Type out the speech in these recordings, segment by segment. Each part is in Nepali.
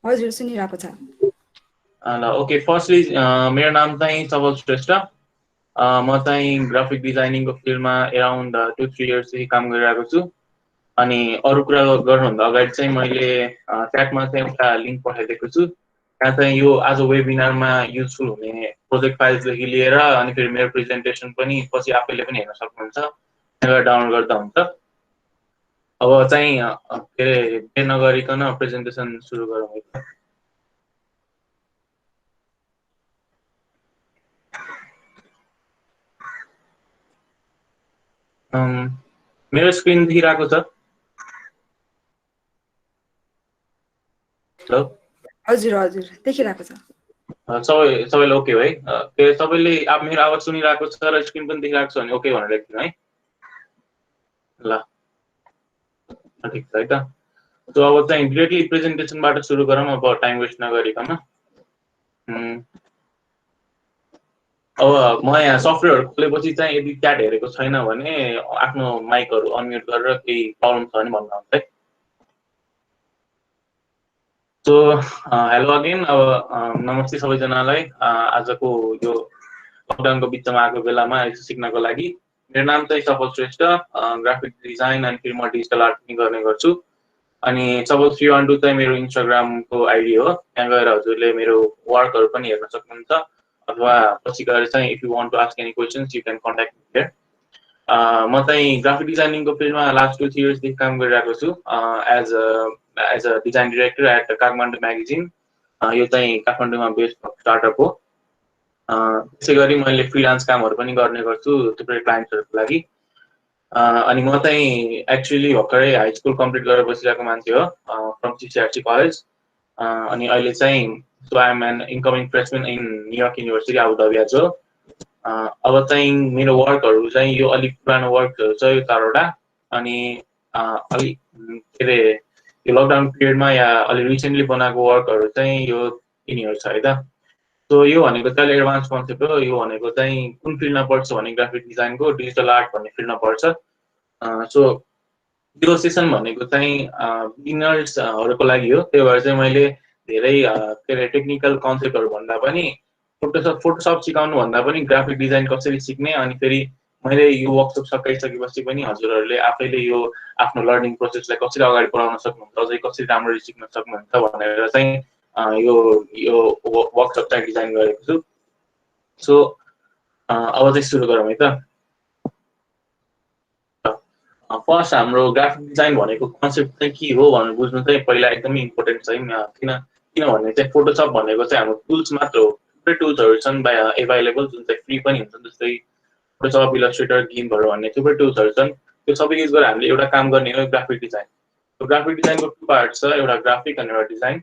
हजुर सुनिरहेको छ। ल ओके फर्स्टली मेरो नाम चाहिँ सबल श्रेष्ठ। म चाहिँ ग्राफिक डिजाइनिङको फिल्डमा एराउन्ड 2-3 इयर्सदेखि काम गरिरहेको छु। अनि अरू कुरा गर्नुभन्दा अगाडि चाहिँ मैले च्याटमा चाहिँ एउटा लिङ्क पठाइदिएको छु। त्यहाँ चाहिँ यो आज वेबिनारमा युजफुल हुने प्रोजेक्ट फाइल्सदेखि लिएर अनि फेरि मेरो प्रेजेन्टेसन पनि पछि आफैले पनि हेर्न सक्नुहुन्छ, त्यहाँबाट डाउनलोड गर्दा हुन्छ। अब चाहिँ के अरे ढिलो नगरिकन प्रेजेन्टेसन सुरु गरौँ है त। मेरो स्क्रिन देखिरहेको छ? हेलो हजुर हजुर देखिरहेको छ। सबैलाई ओके है? के सबैले मेरो आवाज सुनिरहेको छ र स्क्रिन पनि देखिरहेको छ भने ओके भनेर लेख्दिनु है। ल ठिक छ है त। सो अब चाहिँ डिरेक्टली प्रेजेन्टेसनबाट सुरु गरौँ, अब टाइम वेस्ट नगरिकन। अब म यहाँ सफ्टवेयरहरू खोलेपछि चाहिँ यदि च्याट हेरेको छैन भने आफ्नो माइकहरू अनम्युट गरेर केही प्रब्लम छ भने भन्नुहुन्छ है। So hello again. अब नमस्ते सबैजनालाई। आजको यो लकडाउनको बिचमा आएको बेलामा यसो सिक्नको लागि। मेरो नाम चाहिँ सफल श्रेष्ठ, ग्राफिक डिजाइन अनि फिर म डिजिटल आर्ट पनि गर्ने गर्छु। अनि सपोज 312 चाहिँ मेरो इन्स्टाग्रामको आइडी हो, त्यहाँ गएर हजुरले मेरो वर्कहरू पनि हेर्न सक्नुहुन्छ, अथवा पछि गएर चाहिँ if you want to ask any questions you can contact me here. म चाहिँ ग्राफिक डिजाइनिङको फिल्डमा लास्ट 2-3 इयर्सदेखि काम गरिरहेको छु as a design director at Kathmandu magazine. यो चाहिँ काठमाडौँमा बेस्ड स्टार्टअप हो। त्यसै गरी मैले फ्रिलान्स कामहरू पनि गर्ने गर्छु थुप्रै क्लाइन्टहरूको लागि। अनि म चाहिँ एक्चुअली भर्खरै हाई स्कुल कम्प्लिट गरेर बसिरहेको मान्छे हो फ्रम सिसिआरसी कलेज। अनि अहिले चाहिँ so I am an incoming freshmen in New York University Abu Dhabi आज। अब चाहिँ मेरो वर्कहरू चाहिँ यो अलिक पुरानो वर्कहरू छ यो 4वटा। अनि अलिक के अरे यो लकडाउन पिरियडमा या अलि रिसेन्टली बनाएको वर्कहरू चाहिँ यो यिनीहरू छ है त। सो यो भनेको चाहिँ एडभान्स कन्सेप्ट हो। यो भनेको चाहिँ कुन फिल्डमा पर्छ भने ग्राफिक डिजाइनको डिजिटल आर्ट भन्ने फिल्डमा पर्छ। सो त्यो सेसन भनेको चाहिँ बिगिनर्सहरूको लागि हो। त्यही भएर चाहिँ मैले धेरै के अरे टेक्निकल कन्सेप्टहरू भन्दा पनि फोटोसप सिकाउनु भन्दा पनि ग्राफिक डिजाइन कसरी सिक्ने, अनि फेरि मैले यो वर्कसप सकाइसकेपछि पनि हजुरहरूले आफैले यो आफ्नो लर्निङ प्रोसेसलाई कसरी अगाडि बढाउन सक्नुहुन्छ, अझै कसरी राम्ररी सिक्न सक्नुहुन्छ भनेर चाहिँ यो यो वर्कसप चाहिँ डिजाइन गरेको छु। सो अब चाहिँ सुरु गरौँ है त। फर्स्ट हाम्रो ग्राफिक डिजाइन भनेको कन्सेप्ट चाहिँ के हो भनेर बुझ्नु चाहिँ पहिला एकदमै इम्पोर्टेन्ट छ। किनभने चाहिँ फोटोसप भनेको चाहिँ हाम्रो टुल्स मात्र हो। थुप्रै टुल्सहरू छन् एभाइलेबल जुन चाहिँ फ्री पनि हुन्छन्, जस्तै फोटोसप, इलस्ट्रेटर, गिम्पहरू भन्ने थुप्रै टुल्सहरू छन्। त्यो सबै युज गरेर हामीले एउटा काम गर्ने हो ग्राफिक डिजाइन। ग्राफिक डिजाइनको 2 पार्ट छ, एउटा ग्राफिक अनि एउटा डिजाइन।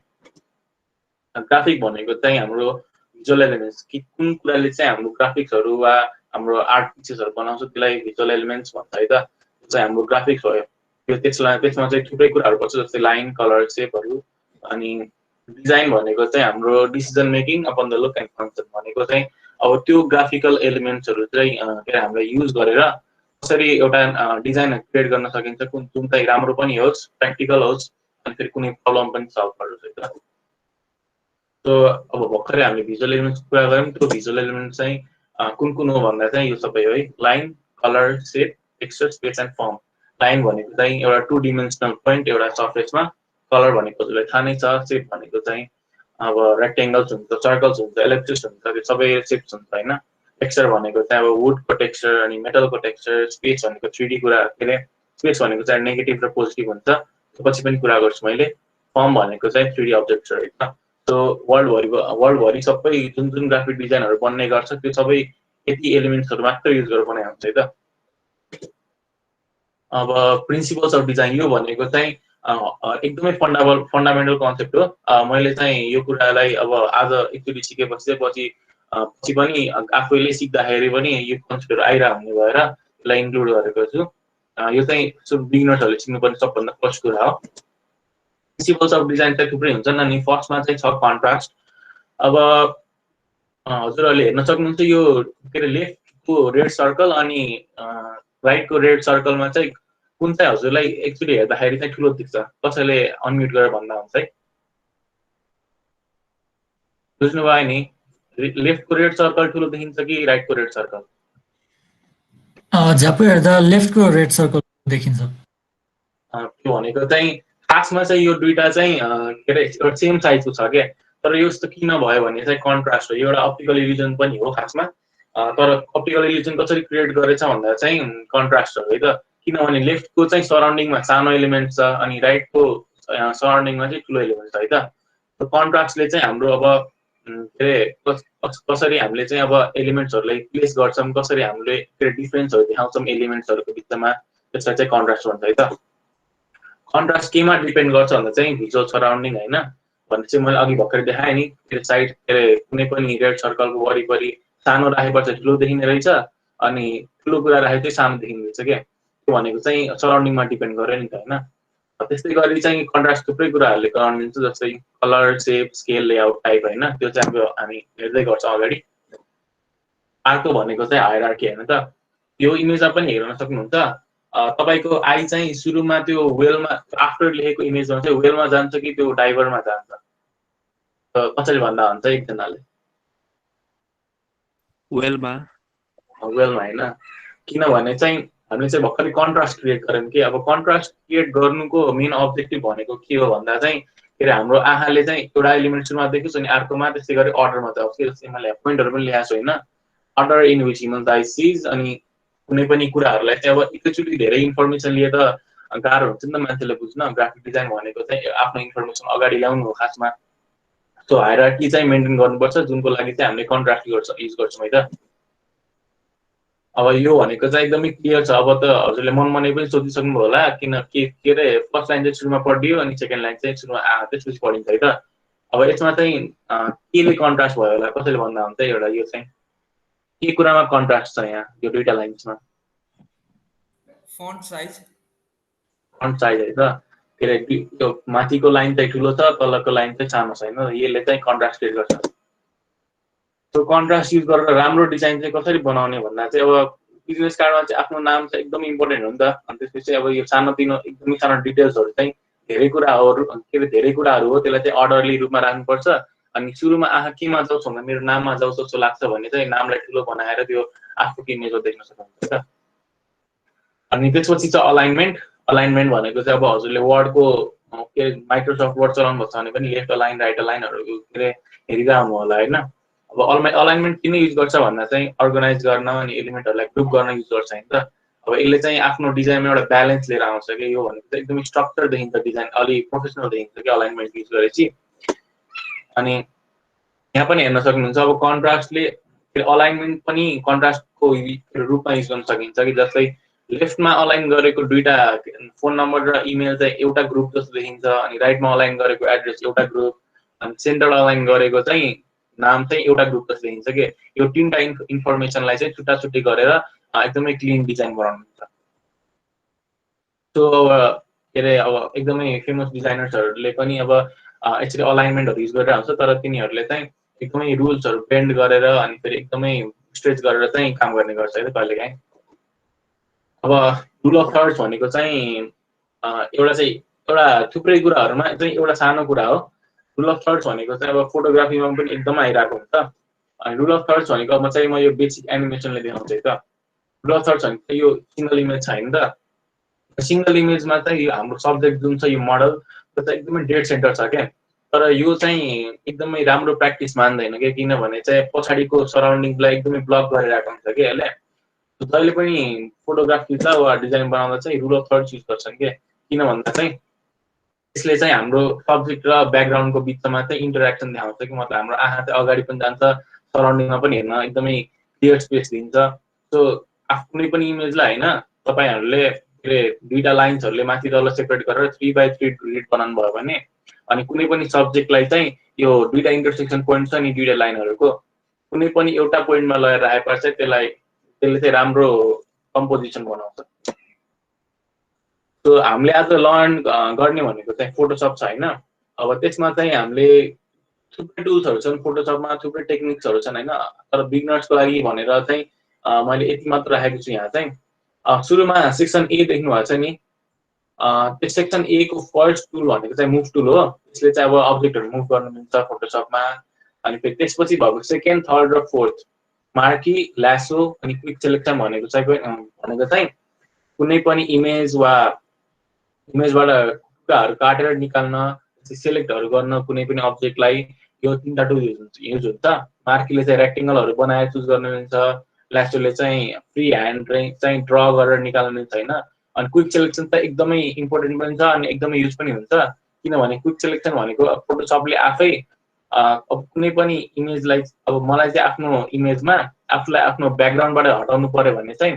ग्राफिक भनेको चाहिँ हाम्रो भिजुअल एलिमेन्ट्स, कि कुन कुराले चाहिँ हाम्रो ग्राफिक्सहरू वा हाम्रो आर्ट पिक्चर्सहरू बनाउँछ त्यसलाई भिजुअल एलिमेन्ट्स भन्छ है त। त्यो चाहिँ हाम्रो ग्राफिक्स भयो। त्यसमा चाहिँ थुप्रै कुराहरू पर्छ, जस्तै लाइन, कलर, सेपहरू। अनि डिजाइन भनेको चाहिँ हाम्रो decision making upon the look and function भनेको चाहिँ अब त्यो ग्राफिकल एलिमेन्ट्सहरू चाहिँ के अरे हामीले युज गरेर कसरी एउटा डिजाइन क्रिएट गर्न सकिन्छ, जुन चाहिँ राम्रो पनि होस्, प्र्याक्टिकल होस्, अनि फेरि कुनै प्रब्लम पनि सल्भ गरोस् है त। सो अब भर्खरै हामीले भिजुअल एलिमेन्ट्स कुरा गऱ्यौँ। त्यो भिजुअल एलिमेन्ट चाहिँ कुन कुन हो भन्दा चाहिँ यो सबै हो है। Line, colour, shape, texture, space and form. Line भनेको चाहिँ एउटा 2 डिमेन्सनल पोइन्ट एउटा सर्फेसमा। कलर भनेको हजुरलाई थाहा नै छ। सेप भनेको चाहिँ अब रेक्टेङ्गल्स हुन्छ, सर्कल्स हुन्छ, एलिप्सिस हुन्छ, त्यो सबै सेप्स हुन्छ होइन। टेक्सचर भनेको चाहिँ अब वुडको टेक्सचर अनि मेटलको टेक्सचर। स्पेस भनेको 3D कुरा, के अरे स्पेस भनेको चाहिँ नेगेटिभ र पोजिटिभ हुन्छ, त्यो पछि पनि कुरा गर्छु मैले। फर्म भनेको चाहिँ 3D अब्जेक्ट्सहरू है त। सो वर्ल्डभरि सबै जुन जुन ग्राफिक डिजाइनहरू बन्ने गर्छ त्यो सबै यति एलिमेन्ट्सहरू मात्र युज गरेर बनाएको हुन्छ है त। अब प्रिन्सिपल्स अफ डिजाइन यो भनेको चाहिँ एकदमै फन्डामेन्टल कन्सेप्ट हो। मैले चाहिँ यो कुरालाई अब आज एकचोटि सिकेपछि चाहिँ पछि पनि आफैले सिक्दाखेरि पनि यो कन्सेप्टहरू आइरह हुने भएर यसलाई इन्क्लुड गरेको छु। यो चाहिँ बिगिनर्सहरूले सिक्नुपर्ने सबभन्दा फर्स्ट कुरा हो। प्रिन्सिपल्स अफ डिजाइन चाहिँ थुप्रै हुन्छन्। अनि फर्स्टमा चाहिँ छ कन्ट्रास्ट। अब हजुरहरूले हेर्न सक्नुहुन्छ यो के अरे लेफ्टको रेड सर्कल अनि राइटको रेड सर्कलमा चाहिँ कुन चाहिँ हजुरलाई एक्चुअली हेर्दाखेरि चाहिँ ठुलो देख्छ? कसैले अनम्युट गरेर भन्दा हुन्छ है। बुझ्नुभयो नि? लेफ्टको रेड सर्कल ठुलो देखिन्छ कि राइटको रेड सर्कल? झ्याप्पै हेर्दा लेफ्टको रेड सर्कल देखिन्छ। त्यो भनेको चाहिँ खासमा चाहिँ यो दुईटा चाहिँ के अरे सेम साइजको छ क्या, तर यस्तो किन भयो भने चाहिँ कन्ट्रास्ट हो, यो एउटा अप्टिकल इल्युजन पनि हो खासमा। तर अप्टिकल इल्युजन कसरी क्रिएट गरेछ भन्दा चाहिँ कन्ट्रास्ट हो है त, किनभने लेफ्टको चाहिँ सराउन्डिङमा सानो एलिमेन्ट छ अनि राइटको सराउन्डिङमा चाहिँ ठुलो एलिमेन्ट छ है त। कन्ट्रास्टले चाहिँ हाम्रो अब के अरे कसरी हामीले चाहिँ अब एलिमेन्ट्सहरूलाई प्लेस गर्छौँ, कसरी हामीले डिफ्रेन्सहरू देखाउँछौँ एलिमेन्ट्सहरूको बिचमा, त्यसलाई चाहिँ कन्ट्रास्ट भन्छ है त। कन्ट्रास्ट केमा डिपेन्ड गर्छ भन्दा चाहिँ भिजुअल सराउन्डिङ होइन, भने चाहिँ मैले अघि भर्खर देखाएँ नि, साइड के अरे कुनै पनि रेड सर्कलको वरिपरि सानो राखेपछि ठुलो देखिने रहेछ अनि ठुलो कुरा राखे चाहिँ सानो देखिने रहेछ क्या, त्यो भनेको चाहिँ सराउन्डिङमा डिपेन्ड गर्यो नि त होइन। त्यस्तै गरी चाहिँ कन्ट्रास्ट थुप्रै कुराहरूले गराउनु दिन्छ, जस्तै कलर, सेप, स्केल, लेआउट टाइप होइन, त्यो चाहिँ अब हामी हेर्दै गर्छौँ अगाडि। अर्को भनेको चाहिँ हायरार्की होइन त, यो इमेजमा पनि हेर्न सक्नुहुन्छ। तपाईँको आई चाहिँ सुरुमा त्यो वेलमा आफ्टर लेखेको इमेजमा चाहिँ वेलमा जान्छ कि त्यो डाइभरमा जान्छ, कसरी भन्दा हुन्छ एकजनाले? वेलमा होइन, किनभने चाहिँ हामीले चाहिँ भर्खरै कन्ट्रास्ट क्रिएट गऱ्यौँ कि। अब कन्ट्रास्ट क्रिएट गर्नुको मेन अब्जेक्टिभ भनेको के हो भन्दा चाहिँ के अरे हाम्रो आँखाले चाहिँ एउटा एलिमेन्ट सुरुमा देखोस् अनि अर्कोमा त्यस्तै गरी अर्डरमा जाओस् कि, जस्तै मैले पोइन्टहरू पनि ल्याएको छु होइन, अर्डर इन विच ह्युमन आइज सिज। अनि कुनै पनि कुराहरूलाई चाहिँ अब एकैचोटि धेरै इन्फर्मेसन लिए त गाह्रो हुन्छ नि त मान्छेले बुझ्न। ग्राफिक डिजाइन भनेको चाहिँ आफ्नो इन्फर्मेसन अगाडि ल्याउनु हो खासमा। सो हायरार्की चाहिँ मेन्टेन गर्नुपर्छ, जुनको लागि चाहिँ हामीले कन्ट्रास्ट युज गर्छौँ है त। अब यो भनेको चाहिँ एकदमै क्लियर छ। अब त हजुरले मनमनै पनि सोधिसक्नुभयो होला, किन के अरे फर्स्ट लाइन चाहिँ सुरुमा पढिदियो अनि सेकेन्ड लाइन चाहिँ सुरुमा त्यसपछि पढिन्छ है त। अब यसमा चाहिँ केले कन्ट्रास्ट भयो होला, कसैले भन्दा हुन्छ एउटा यो चाहिँ के कुरामा कन्ट्रास्ट छ यहाँ यो दुईटा लाइन्समा? फन्ट साइज है त। के अरे यो माथिको लाइन चाहिँ ठुलो छ, तलको लाइन चाहिँ सानो छ होइन, यसले चाहिँ कन्ट्रास्ट क्रिएट गर्छ। त्यो कन्ट्रास्ट युज गरेर राम्रो डिजाइन चाहिँ कसरी बनाउने भन्दा चाहिँ अब बिजनेस कार्डमा चाहिँ आफ्नो नाम चाहिँ एकदमै इम्पोर्टेन्ट हो नि त। अनि त्यसपछि अब यो सानोतिनो एकदमै सानो डिटेल्सहरू चाहिँ धेरै कुराहरू के अरे धेरै कुराहरू हो, त्यसलाई चाहिँ अर्डरली रूपमा राख्नुपर्छ। अनि सुरुमा आँखा केमा जाउँछ भन्दा मेरो नाममा जाउँछ जस्तो लाग्छ भने चाहिँ नामलाई ठुलो बनाएर त्यो आफूको इमेजमा देख्न सक्नुहुन्छ। अनि त्यसपछि चाहिँ अलाइनमेन्ट भनेको चाहिँ अब हजुरले वर्डको के अरे माइक्रोसफ्ट वर्ड चलाउनु भएको छ भने पनि लेफ्ट अलाइन राइट अलाइनहरू के अरे हेरिरहनु होला होइन। अब अलाइनमेन्ट किन युज गर्छ भन्दा चाहिँ अर्गनाइज गर्न अनि एलिमेन्टहरूलाई ग्रुप गर्न युज गर्छ होइन त। अब यसले चाहिँ आफ्नो डिजाइनमा एउटा ब्यालेन्स लिएर आउँछ कि, यो भनेको चाहिँ एकदमै स्ट्रक्चर देखिन्छ, डिजाइन अलिक प्रोफेसनल देखिन्छ कि अलाइनमेन्ट युज गरेपछि। अनि यहाँ पनि हेर्न सक्नुहुन्छ अब कन्ट्रास्टले अलाइनमेन्ट पनि कन्ट्रास्टको रूपमा युज गर्न सकिन्छ कि, जस्तै लेफ्टमा अलाइन गरेको दुईटा फोन नम्बर र इमेल चाहिँ एउटा ग्रुप जस्तो देखिन्छ, अनि राइटमा अलाइन गरेको एड्रेस एउटा ग्रुप, अनि सेन्टर अलाइन गरेको चाहिँ नाम चाहिँ एउटा ग्रुप जस्तो देखिन्छ कि। यो तीनटा इन्फर्मेसनलाई चाहिँ छुट्टा छुट्टी गरेर एकदमै क्लिन डिजाइन बनाउनुहुन्छ। सो अब के अरे अब एकदमै फेमस डिजाइनर्सहरूले पनि अब यसरी अलाइनमेन्टहरू युज गरेर आउँछ, तर तिनीहरूले चाहिँ एकदमै रुल्सहरू बेन्ड गरेर अनि फेरि एकदमै स्ट्रेच गरेर चाहिँ काम गर्ने गर्छ है त कहिलेकाहीँ। अब रुल अफ थर्ड्स भनेको चाहिँ एउटा थुप्रै कुराहरूमा चाहिँ एउटा सानो कुरा हो। रुल अफ थर्ड्स भनेको चाहिँ अब फोटोग्राफीमा पनि एकदमै आइरहेको हुन्छ। अनि रुल अफ थर्ड्स भनेको अब चाहिँ म यो बेसिक एनिमेसनले देखाउँछु है त। रुल अफ थर्ड्स भनेको यो सिङ्गल इमेज छ होइन त। सिङ्गल इमेजमा चाहिँ यो हाम्रो सब्जेक्ट जुन छ यो मोडल त्यो चाहिँ एकदमै डेड सेन्टर छ क्या। तर यो चाहिँ एकदमै राम्रो प्र्याक्टिस मान्दैन क्या, किनभने चाहिँ पछाडिको सराउन्डिङलाई एकदमै ब्लक गरिरहेको हुन्छ कि यसले। जहिले पनि फोटोग्राफ खिच्दा वा डिजाइन बनाउँदा चाहिँ रुल अफ थर्ड्स युज गर्छन् क्या, किन भन्दा चाहिँ यसले चाहिँ हाम्रो सब्जेक्ट र ब्याकग्राउन्डको बिचमा चाहिँ इन्टरेक्सन देखाउँछ कि, मतलब हाम्रो आँखा चाहिँ अगाडि पनि जान्छ, सराउन्डिङमा पनि हेर्न एकदमै क्लियर स्पेस दिन्छ। सो कुनै पनि इमेजलाई होइन तपाईँहरूले के अरे दुईटा लाइन्सहरूले माथि तल सेपरेट गरेर 3x3 ग्रिड बनाउनु भयो भने, अनि कुनै पनि सब्जेक्टलाई चाहिँ यो दुईटा इन्टरसेक्सन पोइन्ट छ नि दुईटा लाइनहरूको कुनै पनि एउटा पोइन्टमा लगेर राखेपछि त्यसले चाहिँ राम्रो कम्पोजिसन बनाउँछ। सो हामीले आज लर्न गर्ने भनेको चाहिँ फोटोसप छ होइन। अब त्यसमा चाहिँ हामीले थुप्रै टुल्सहरू छन्, फोटोसपमा थुप्रै टेक्निक्सहरू छन् होइन। तर बिगिनर्सको लागि भनेर चाहिँ मैले यति मात्र राखेको छु यहाँ चाहिँ। सुरुमा सेक्सन ए देख्नु भएको छ नि, त्यो सेक्सन ए को फर्स्ट टुल भनेको चाहिँ मुभ टुल हो। यसले चाहिँ अब अब्जेक्टहरू मुभ गर्न मिल्छ फोटोसपमा। अनि फेरि त्यसपछि भएको सेकेन्ड थर्ड र फोर्थ मार्की ल्यासो अनि क्विक सेलेक्सन भनेको चाहिँ कुनै पनि इमेजबाट कुराहरू काटेर निकाल्न सेलेक्टहरू गर्न कुनै पनि अब्जेक्टलाई यो तीनटा टुल युज हुन्छ। मार्कीले चाहिँ रेक्टेङ्गलहरू बनाएर चुज गर्न मिल्छ, ल्यासोले चाहिँ फ्री ह्यान्ड चाहिँ ड्र गरेर निकाल्न मिल्छ होइन। अनि क्विक सेलेक्सन त एकदमै इम्पोर्टेन्ट पनि छ अनि एकदमै युज पनि हुन्छ, किनभने क्विक सेलेक्सन भनेको फोटोसपले आफै अब कुनै पनि इमेजलाई अब मलाई चाहिँ आफ्नो इमेजमा आफूलाई आफ्नो ब्याकग्राउन्डबाट हटाउनु पर्यो भने चाहिँ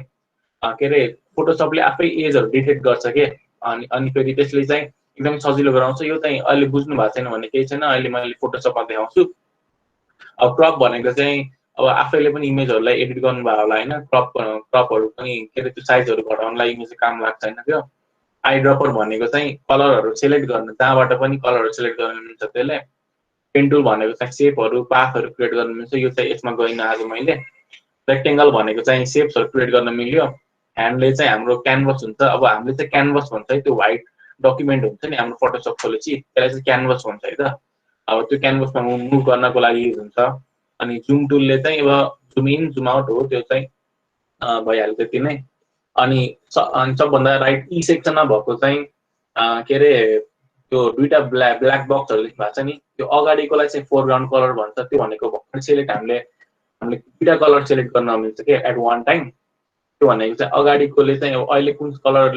के अरे फोटोसपले आफै एजहरू डिटेक्ट गर्छ के। अनि फेरि त्यसले चाहिँ एकदम सजिलो गराउँछ। यो चाहिँ अहिले बुझ्नु भएको छैन भने केही छैन, अहिले मैले फोटोसपमा देखाउँछु। अब क्रप भनेको चाहिँ अब आफैले पनि इमेजहरूलाई एडिट गर्नुभयो होला होइन, क्रपहरू पनि के अरे त्यो साइजहरू घटाउनलाई इमेज काम लाग्छ होइन। त्यो आई ड्रपर भनेको चाहिँ कलरहरू सेलेक्ट गर्न, जहाँबाट पनि कलरहरू सेलेक्ट गर्न मिल्छ त्यसले। पेन टुल भनेको चाहिँ सेपहरू पाथहरू क्रिएट गर्न मिल्छ, यो चाहिँ यसमा गइनँ आज मैले। रेक्टेङ्गल भनेको चाहिँ सेप्सहरू क्रिएट गर्न मिल्यो। ह्यान्डले चाहिँ हाम्रो क्यानभस हुन्छ, अब हामीले चाहिँ क्यानभस भन्छ है, त्यो व्हाइट डकुमेन्ट हुन्छ नि हाम्रो फोटोसप खोलेपछि त्यसलाई चाहिँ क्यानभस भन्छ है त। अब त्यो क्यानभसमा मुभ गर्नको लागि युज हुन्छ। अनि जुम टुलले चाहिँ अब जुम इन जुम आउट हो, त्यो चाहिँ भइहाल्यो त्यति नै। अनि सबभन्दा राइट ई सेक्सनमा भएको चाहिँ के अरे त्यो दुईटा ब्ल्याक बक्सहरू लेख्नु भएको छ नि, त्यो अगाडिकोलाई चाहिँ फोरग्राउन्ड कलर भन्छ। त्यो भनेको भर्खर सेलेक्ट हामीले दुईटा कलर सेलेक्ट गर्न मिल्छ कि एट वान टाइम। त्यो भनेको चाहिँ अगाडिकोले चाहिँ अहिले कुन कलर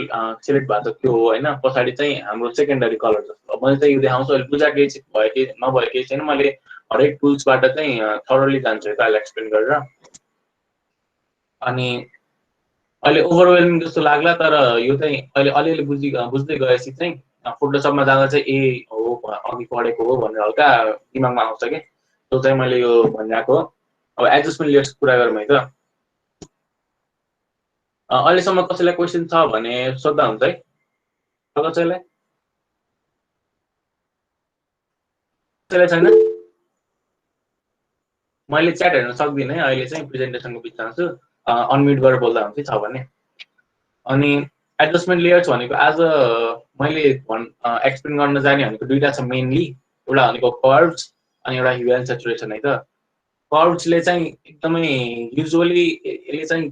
सेलेक्ट भएको छ त्यो हो होइन, पछाडि चाहिँ हाम्रो सेकेन्डरी कलर जस्तो। मैले चाहिँ यो देखाउँछु, अहिले बुझा केही भयो कि नभए केही छैन, मैले हरेक टुल्सबाट चाहिँ थरोली जान्छु है त अहिले एक्सप्लेन गरेर। अनि अहिले ओभरवेलमिङ जस्तो लाग्ला, तर यो चाहिँ अहिले अलिअलि बुझ्दै गएपछि चाहिँ फोटोसपमा जाँदा चाहिँ ए हो अघि पढेको हो भनेर हल्का दिमागमा आउँछ कि, त्यो चाहिँ मैले यो भनिरहेको हो। अब एडजस्टमेन्ट लेयर्स कुरा गरौँ है त। अहिलेसम्म कसैलाई क्वेसन छ भने सोध्दा हुन्छ है कसैलाई छैन? मैले च्याट हेर्न सक्दिनँ है अहिले चाहिँ, प्रेजेन्टेसनको बिचमा छु, अनम्युट गरेर बोल्दा हुन्छ छ भने। अनि एडजस्टमेन्ट लेयर्स भनेको आज मैले एक्सप्लेन गर्न जाने भनेको दुईटा छ मेनली, एउटा भनेको कर्व्स अनि एउटा ह्यू एन्ड सेचुरेसन है त। कर्व्सले चाहिँ एकदमै युजुअली यसले चाहिँ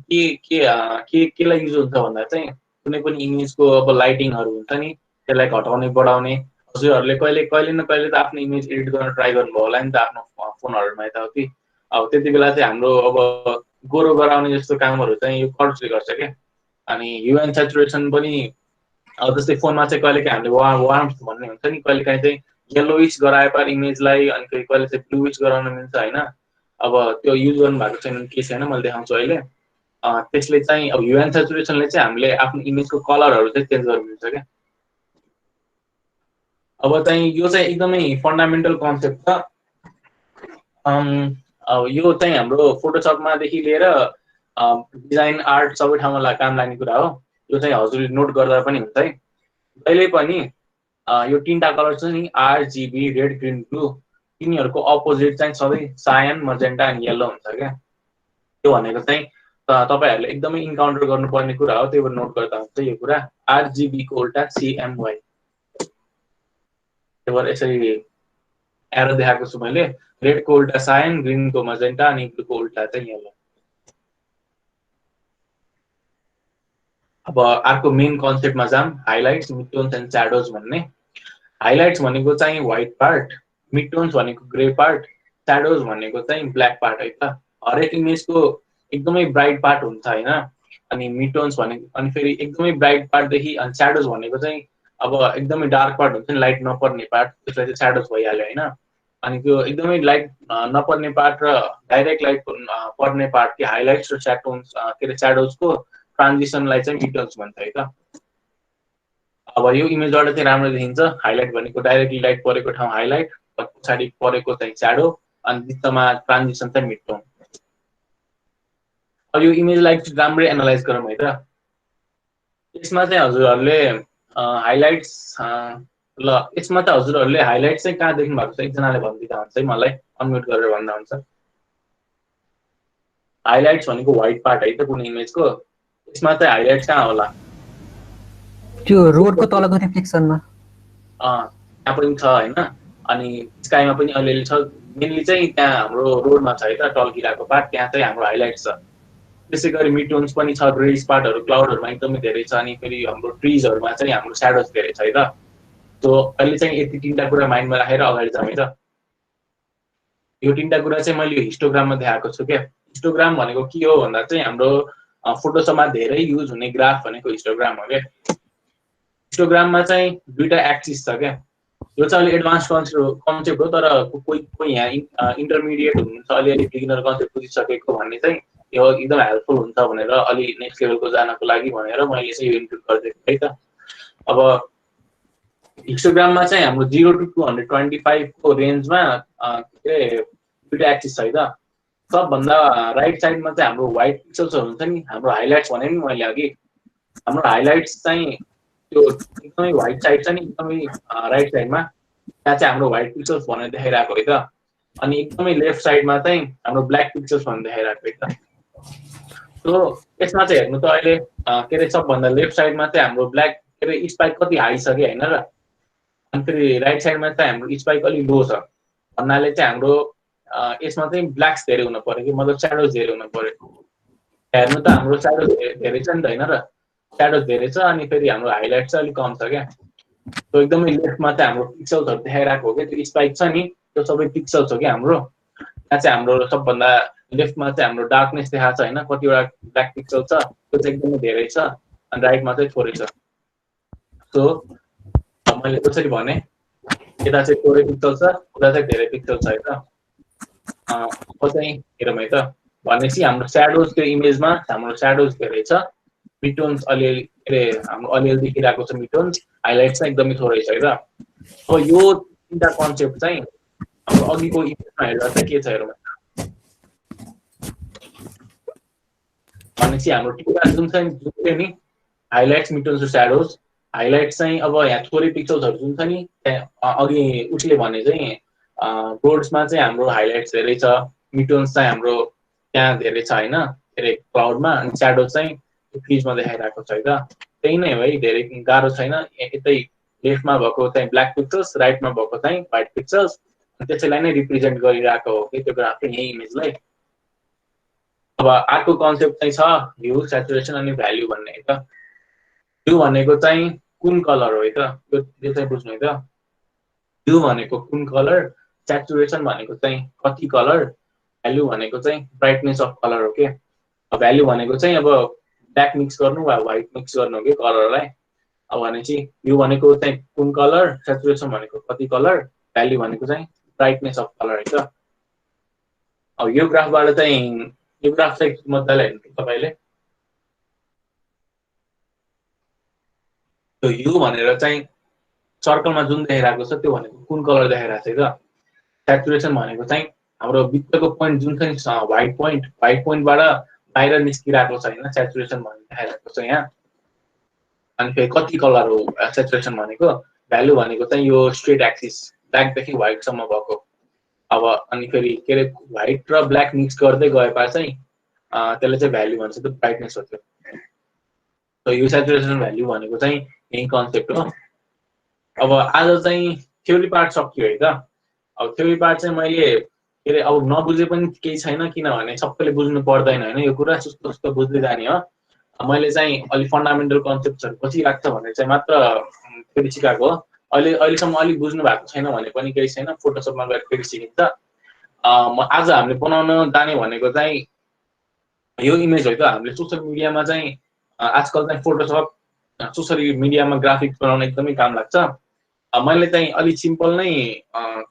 केलाई युज हुन्छ भन्दा चाहिँ कुनै पनि इमेजको अब लाइटिङहरू हुन्छ नि त्यसलाई घटाउने बढाउने। हजुरहरूले कहिले न कहिले त आफ्नो इमेज एडिट गर्न ट्राई गर्नुभयो होला नि त आफ्नो फोनहरूमा यताउति। अब त्यति बेला चाहिँ हाम्रो अब गोरो गराउने जस्तो कामहरू चाहिँ यो कर्व्सले गर्छ क्या। अनि ह्यू एन्ड सेचुरेसन पनि अब जस्तै फोनमा चाहिँ कहिलेकाहीँ हामीले वार्म्थ भन्ने हुन्छ नि, कहिलेकाहीँ चाहिँ येलोइस गराए पर इमेजलाई, अनि कहिले चाहिँ ब्लुइस गराउन मिल्छ होइन। अब त्यो युज गर्नु भएको छैन के छैन मैले देखाउँछु अहिले। त्यसले चाहिँ अब ह्यू एन्ड सेचुरेसनले चाहिँ हामीले आफ्नो इमेजको कलरहरू चाहिँ चेन्ज गर्न मिल्छ क्या। अब चाहिँ यो चाहिँ एकदमै फन्डामेन्टल कन्सेप्ट छ। अब यो चाहिँ हाम्रो फोटोसपमादेखि लिएर डिजाइन आर्ट सबै ठाउँमा काम लाग्ने कुरा हो। यो चाहिँ हजुरले नोट गर्दा पनि हुन्छ है। कहिले पनि यो तीनटा कलर छ नि आरजिबी रेड ग्रिन ब्लू, तिनीहरूको अपोजिट चाहिँ सधैँ सायन मजेन्टा अनि येलो हुन्छ क्या। त्यो भनेको चाहिँ तपाईँहरूले एकदमै इन्काउन्टर गर्नुपर्ने कुरा हो, त्यही भएर नोट गर्दा हुन्छ यो कुरा। आरजिबीको उल्टा सिएमवाई, त्यही भएर यसरी एरो देखाएको छु मैले। रेडको उल्टा सायन, ग्रिनको मजेन्टा अनि ब्लूको उल्टा चाहिँ येलो। अब अर्को मेन कन्सेप्टमा जाम, हाइलाइट्स मिडटोन्स एन्ड स्याडोज भन्ने। हाइलाइट्स भनेको चाहिँ व्हाइट पार्ट, मिडटोन्स भनेको ग्रे पार्ट, स्याडोज भनेको चाहिँ ब्ल्याक पार्ट है त। हरेक इमेजको एकदमै ब्राइट पार्ट हुन्छ होइन। अनि मिडटोन्स भनेको अनि फेरि एकदमै ब्राइट पार्टदेखि, अनि स्याडोज भनेको चाहिँ अब एकदमै डार्क पार्ट हुन्छ नि, लाइट नपर्ने पार्ट, त्यसलाई चाहिँ स्याडोज भइहाल्यो होइन। अनि त्यो एकदमै लाइट नपर्ने पार्ट र डाइरेक्ट लाइट पर्ने पार्ट कि हाइलाइट्स र स्याडोन्स के अरे स्याडोजको ट्रान्जिसनलाई चाहिँ मिडटोन्स भन्छ है त। अब यो इमेजबाट चाहिँ राम्रो देखिन्छ, हाइलाइट भनेको डाइरेक्टली लाइट परेको ठाउँ हाइलाइट, पछाडि परेको चाहिँ स्याडो, अनि बिचमा ट्रान्जिसन चाहिँ मिडटोन। अब यो इमेजलाई राम्रै एनालाइज गरौँ है त। यसमा चाहिँ हजुरहरूले हाइलाइट्स ल यसमा चाहिँ हजुरहरूले हाइलाइट्स चाहिँ कहाँ देख्नु भएको छ एकजनाले भनिदिँदा हुन्छ है मलाई, अनम्युट गरेर भन्दा हुन्छ। हाइलाइट्स भनेको व्हाइट पार्ट है त कुनै इमेजको, यसमा चाहिँ हाइलाइट्स कहाँ होला? त्यो रोडको तलको रिफ्लेक्सनमा त्यहाँ पनि छ होइन। अनि स्काईमा पनि अलिअलि छ, मेनली चाहिँ त्यहाँ हाम्रो रोडमा छ है त टल्किरहेको पार्ट, त्यहाँ चाहिँ हाम्रो हाइलाइट छ। त्यसै गरी मिड टोन्स पनि छ, ग्रे स्पटहरू क्लाउडहरूमा एकदमै धेरै छ, अनि फेरि हाम्रो ट्रिजहरूमा चाहिँ हाम्रो स्याडोज धेरै छ है त। सो अहिले चाहिँ यति तिनवटा कुरा माइन्डमा राखेर अगाडि जाउँ है त। यो तिनवटा कुरा चाहिँ मैले हिस्टोग्राममा देखाएको छु क्या। हिस्टोग्राम भनेको के हो भन्दा चाहिँ हाम्रो फोटोसपमा धेरै युज हुने ग्राफ भनेको हिस्टोग्राम हो क्या। हिस्टोग्राममा चाहिँ दुईटा एक्सिस छ क्या। यो चाहिँ अलिक एडभान्स कन्सेप्ट हो, तर कोही कोही यहाँ इन्टरमिडिएट हुनुहुन्छ, अलिअलि बिगिनर कन्सेप्ट बुझिसकेको भन्ने चाहिँ यो एकदम हेल्पफुल हुन्छ भनेर अलि नेक्स्ट लेभलको जानको लागि भनेर मैले चाहिँ यो इन्क्लुड गरिदिएको है त। अब हिस्टोग्राममा चाहिँ हाम्रो 0 to 225 को रेन्जमा के अरे दुईटा एक्सिस छ है त। सबभन्दा राइट साइडमा चाहिँ हाम्रो व्हाइट पिक्सल्सहरू हुन्छ नि, हाम्रो हाइलाइट्स भने नि मैले अघि, हाम्रो हाइलाइट्स चाहिँ त्यो एकदमै व्हाइट साइड छ नि, एकदमै राइट साइडमा, त्यहाँ चाहिँ हाम्रो व्हाइट पिक्सल्स भनेर देखाइरहेको है त। अनि एकदमै लेफ्ट साइडमा चाहिँ हाम्रो ब्ल्याक पिक्सल्स भनेर देखाइरहेको है त। सो यसमा चाहिँ हेर्नु त अहिले के अरे सबभन्दा लेफ्ट साइडमा चाहिँ हाम्रो ब्ल्याक के अरे स्पाइक कति हाई छ कि होइन र, अनि फेरि राइट साइडमा चाहिँ हाम्रो स्पाइक अलिक लो छ भन्नाले चाहिँ हाम्रो यसमा चाहिँ ब्ल्याक्स धेरै हुन पर्यो कि, मतलब स्याडोज धेरै हुन पर्यो। हेर्नु त हाम्रो स्याडोज धेरै छ नि त होइन र, स्याडोज धेरै छ, अनि फेरि हाम्रो हाइलाइट चाहिँ अलिक कम छ क्या। त्यो एकदमै लेफ्टमा चाहिँ हाम्रो पिक्सल्सहरू देखाइरहेको हो क्या, त्यो स्पाइक छ नि त्यो सबै पिक्सल्स हो कि हाम्रो। त्यहाँ चाहिँ हाम्रो सबभन्दा लेफ्टमा चाहिँ हाम्रो डार्कनेस देखाएको छ होइन, कतिवटा ब्ल्याक पिक्सल छ, त्यो चाहिँ एकदमै धेरै छ, अनि राइटमा चाहिँ थोरै छ। सो मैले कसरी भने, यता चाहिँ थोरै पिक्सल छ, उता चाहिँ धेरै पिक्सल छ है त। अब चाहिँ हेरौँ है त। भनेपछि हाम्रो स्याडोज त्यो इमेजमा हाम्रो स्याडोज धेरै छ, मिडटोन्स अलिअलि के अरे हाम्रो अलिअलि देखिरहेको छ मिडटोन्स, हाइलाइट्स चाहिँ एकदमै थोरै छ है त। अब यो तिनवटा कन्सेप्ट चाहिँ हाम्रो अघिको इमेजमा हेर्दा चाहिँ के छ हेरौँ। भनेपछि हाम्रो टिका जुन चाहिँ नि हाइलाइट्स, मिडटोन्स र स्याडोज, हाइलाइट्स चाहिँ अब यहाँ थोरै पिक्सल्सहरू जुन छ नि, त्यहाँ अघि उसले भने चाहिँ रोड्समा चाहिँ हाम्रो हाइलाइट्स धेरै छ, मिडटोन्स चाहिँ हाम्रो त्यहाँ धेरै छ होइन के अरे क्लाउडमा, अनि स्याडोज चाहिँ ट्रिजमा देखाइरहेको छ है त। त्यही नै हो है, धेरै गाह्रो छैन। यतै लेफ्टमा भएको चाहिँ ब्ल्याक पिक्सल्स, राइटमा भएको चाहिँ व्हाइट पिक्सल्स, त्यसैलाई नै रिप्रेजेन्ट गरिरहेको हो कि त्यो ग्राफले यही इमेजलाई। अब अर्को कन्सेप्ट चाहिँ छ ह्यू, स्याचुरेसन अनि भ्याल्यु भन्ने है त। ह्यू भनेको चाहिँ कुन कलर हो है त, त्यो चाहिँ बुझ्नु है त। ह्यू भनेको कुन कलर, स्याचुरेसन भनेको चाहिँ कति कलर, भ्याल्यु भनेको चाहिँ ब्राइटनेस अफ कलर हो के। भ्याल्यु भनेको चाहिँ अब ब्ल्याक मिक्स गर्नु वा व्हाइट मिक्स गर्नु हो कि कलरलाई। अब भनेपछि ह्यू भनेको चाहिँ कुन कलर, स्याचुरेसन भनेको कति कलर, भ्याल्यु भनेको चाहिँ ब्राइटनेस अफ कलर है त। अब यो ग्राफबाट चाहिँ यो ग्राफ चाहिँ मजाले हेर्नु तपाईँले। त्यो ह्यू भनेर चाहिँ सर्कलमा जुन देखाइरहेको छ त्यो भनेको कुन कलर देखाइरहेको छ त। स्याचुरेसन भनेको चाहिँ हाम्रो भित्रको पोइन्ट जुन चाहिँ व्हाइट पोइन्टबाट बाहिर निस्किरहेको छ होइन, स्याचुरेसन भनेर देखाइरहेको छ यहाँ। अनि फेरि कति कलर हो स्याचुरेसन भनेको, भ्यालु भनेको चाहिँ यो स्ट्रेट एक्सिस ब्ल्याकदेखि व्हाइटसम्म भएको। अब अनि फेरि के अरे व्हाइट र ब्ल्याक मिक्स गर्दै गएपछि चाहिँ त्यसले चाहिँ भ्याल्यु भन्छ, त्यो ब्राइटनेस हो त्यो। यो स्याचुरेसन भ्याल्यु भनेको चाहिँ यही कन्सेप्ट हो। अब आज चाहिँ थ्योरी पार्ट सकियो है त। अब थ्योरी पार्ट चाहिँ मैले के अरे अब नबुझे पनि केही छैन, किनभने सबैले बुझ्नु पर्दैन होइन, यो कुरा सुस्तो सुस्तो बुझ्दै जाने हो। मैले चाहिँ अलिक फन्डामेन्टल कन्सेप्टहरू पछि राख्छ भनेर चाहिँ मात्र फेरि सिकाएको हो। अहिलेसम्म अलिक बुझ्नु भएको छैन भने पनि केही छैन, फोटोसपमा गएर फेरि सिकिन्छ। आज हामीले बनाउन जाने भनेको चाहिँ यो इमेज हो त। हामीले सोसियल मिडियामा चाहिँ आजकल चाहिँ फोटोसप सोसियल मिडियामा ग्राफिक्स बनाउन एकदमै काम लाग्छ। मैले चाहिँ अलिक सिम्पल नै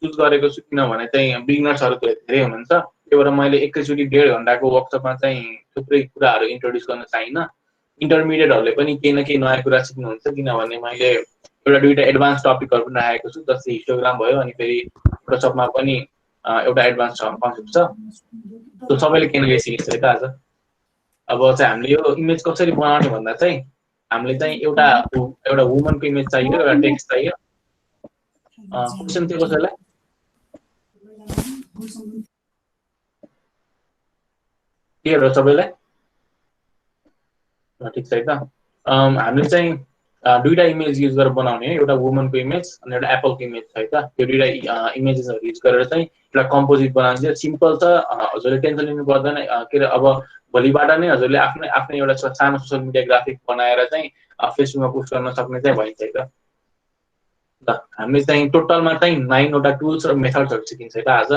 चुज गरेको छु, किनभने चाहिँ बिगिनर्सहरू धेरै हुनुहुन्छ। त्यही भएर मैले एकैचोटि 1.5 घन्टाको वर्कसपमा चाहिँ थुप्रै कुराहरू इन्ट्रोड्युस गर्न चाहिन्न। इन्टरमिडिएटहरूले पनि केही न केही नयाँ कुरा सिक्नुहुन्छ, किनभने मैले एउटा दुईवटा एडभान्स टपिकहरू पनि राखेको छु, जस्तै हिस्टोग्राम भयो, अनि फेरि फोटोसपमा पनि एउटा एडभान्स कन्सेप्ट छ। त्यो सबैले केही न केही सिकिन्छ है त आज। अब चाहिँ हामीले यो इमेज कसरी बनाउने भन्दा चाहिँ हामीले चाहिँ एउटा वुमनको इमेज चाहियो, एउटा टेक्स्ट चाहियो। क्वेसन थियो कसैलाई? के हो सबैलाई? ठिक छ है त। हामीले चाहिँ दुईटा इमेज युज गरेर बनाउने है, एउटा वुमनको इमेज अनि एउटा एप्पलको इमेज छ है त। त्यो दुईटा इमेजेसहरू युज गरेर चाहिँ एउटा कम्पोजिट बनाउने सिम्पल छ। हजुरले टेन्सन लिनु पर्दैन। के अरे अब भोलिबाट नै हजुरले आफ्नै आफ्नै एउटा सानो सोसियल मिडिया ग्राफिक बनाएर चाहिँ फेसबुकमा पोस्ट गर्न सक्ने चाहिँ भइन्छ है त। ल हामीले चाहिँ टोटलमा चाहिँ 9 वटा टुल्स र मेथड्सहरू सिकिन्छ है त आज।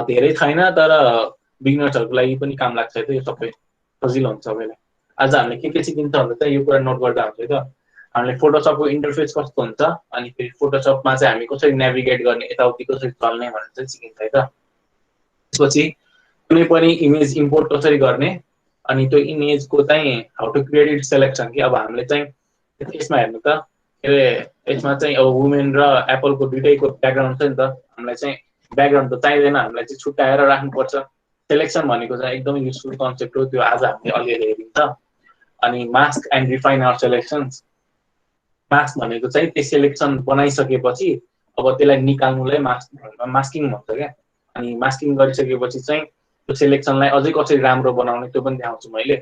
धेरै छैन तर बिगिनर्सहरूको लागि पनि काम लाग्छ है त, यो सबै सजिलो हुन्छ सबैलाई। आज हामीले के सिकिन्छ भन्दा चाहिँ यो कुरा नोट गर्दा हुन्छ है त। हामीले फोटोसपको इन्टरफेस कस्तो हुन्छ अनि फेरि फोटोसपमा चाहिँ हामी कसरी नेभिगेट गर्ने, यताउति कसरी चल्ने भनेर चाहिँ सिकिन्छ है त। त्यसपछि कुनै पनि इमेज इम्पोर्ट कसरी गर्ने अनि त्यो इमेजको चाहिँ how to create it selection कि अब हामीले चाहिँ यसमा हेर्नु त, के अरे यसमा चाहिँ अब वुमेन र एप्पलको दुइटैको ब्याकग्राउन्ड छ नि त। हामीलाई चाहिँ ब्याकग्राउन्ड त चाहिँदैन, हामीलाई चाहिँ छुट्याएर राख्नुपर्छ। सेलेक्सन भनेको चाहिँ एकदमै युजफुल कन्सेप्ट हो, त्यो आज हामीले अलिअलि हेरिन्छ। अनि mask and refine our selections. Mask भनेको चाहिँ त्यो सेलेक्सन बनाइसकेपछि अब त्यसलाई निकाल्नुलाई मास्किङ भन्छ क्या। अनि मास्किङ गरिसकेपछि चाहिँ त्यो सेलेक्सनलाई अझै कसरी राम्रो बनाउने त्यो पनि देखाउँछु मैले।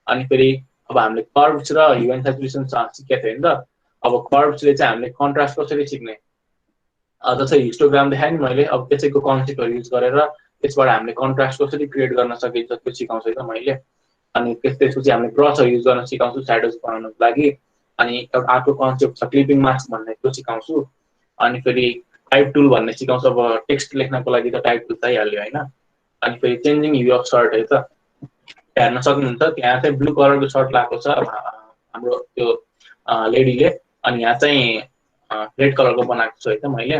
अनि फेरि अब हामीले कर्भ्स र ह्यू एन्ड सेचुरेसन सिकेको थियो नि त। अब कर्भ्सले चाहिँ हामीले कन्ट्रास्ट कसरी सिक्ने, जस्तै हिस्टोग्राम देखाएँ नि मैले, अब त्यसैको कन्सेप्टहरू युज गरेर त्यसबाट हामीले कन्ट्रास्ट कसरी क्रिएट गर्न सकिन्छ त्यो सिकाउँछु है त मैले। अनि त्यसपछि हामीले ब्रसहरू युज गर्न सिकाउँछु स्याडोज बनाउनको लागि। अनि एउटा अर्को कन्सेप्ट छ क्लिपिङ मास्क भन्ने, त्यो सिकाउँछु। अनि फेरि टाइप टुल भन्ने सिकाउँछु। अब टेक्स्ट लेख्नको लागि त टाइप टुल चाहिहाल्यो होइन। अनि फेरि चेन्जिङ ह्यू अफ सर्ट है त, हेर्न सक्नुहुन्छ त्यहाँ चाहिँ ब्लू कलरको सर्ट लगाएको छ हाम्रो त्यो लेडीले, अनि यहाँ चाहिँ रेड कलरको बनाएको छु है त मैले।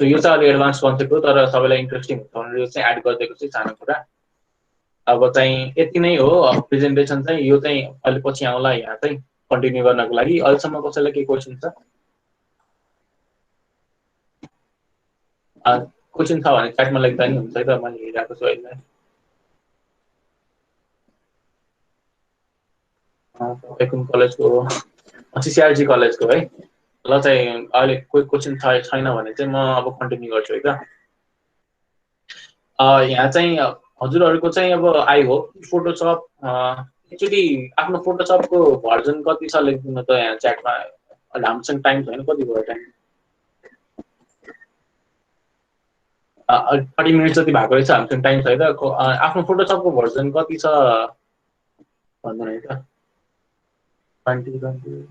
यो चाहिँ अलिक एडभान्स कन्सेप्ट हो तर सबैलाई इन्ट्रेस्टिङ हुन्छ भनेर यो चाहिँ एड गरिदिएको चाहिँ सानो कुरा। अब चाहिँ यति नै हो प्रेजेन्टेसन चाहिँ। यो चाहिँ अहिले पछि आउँला यहाँ चाहिँ कन्टिन्यू गर्नको लागि। अहिलेसम्म कसैलाई केही क्वेसन छ? क्वेसन छ भने च्याटमा लेख्दा नि हुन्छ है त, मैले हेरिरहेको छु अहिले। कुन कलेजको हो? सिसिआरजी कलेजको है। ल चाहिँ अहिले कोही क्वेसन छैन भने चाहिँ म अब कन्टिन्यू गर्छु है त। यहाँ चाहिँ हजुरहरूको चाहिँ अब आई होप फोटोसप एक्चुअली आफ्नो फोटोसपको भर्जन कति छ लेखिदिनु त यहाँ च्याटमा। हामीसँग टाइम छैन, कति भयो टाइम? 30 मिनट जति भएको रहेछ, हामीसँग टाइम छ है त। आफ्नो फोटोसपको भर्जन कति छ भन्नु है त। 20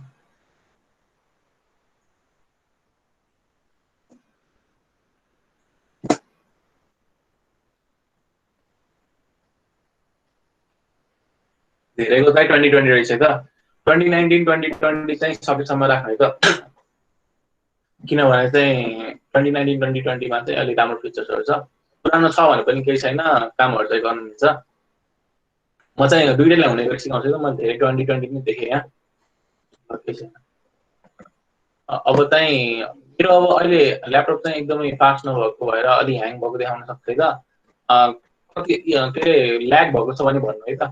धेरैको चाहिँ 2020 रहेछ त। 2019 2020 चाहिँ सकेसम्म राख्नु है त, किनभने चाहिँ 2019 2020मा चाहिँ अलिक राम्रो फिचर्सहरू छ। पुरानो छ भने पनि केही छैन, कामहरू चाहिँ गर्नु मिल्छ। म चाहिँ दुइटै ल्याउने गरी सिकाउँछु त, मैले धेरै 2020 नै देखेँ यहाँ, केही छैन। अब चाहिँ मेरो अब अहिले ल्यापटप चाहिँ एकदमै फास्ट नभएको भएर अलि ह्याङ भएको देखाउन सक्छ है त। कति के अरे ल्याग भएको छ भने भन्नु है त।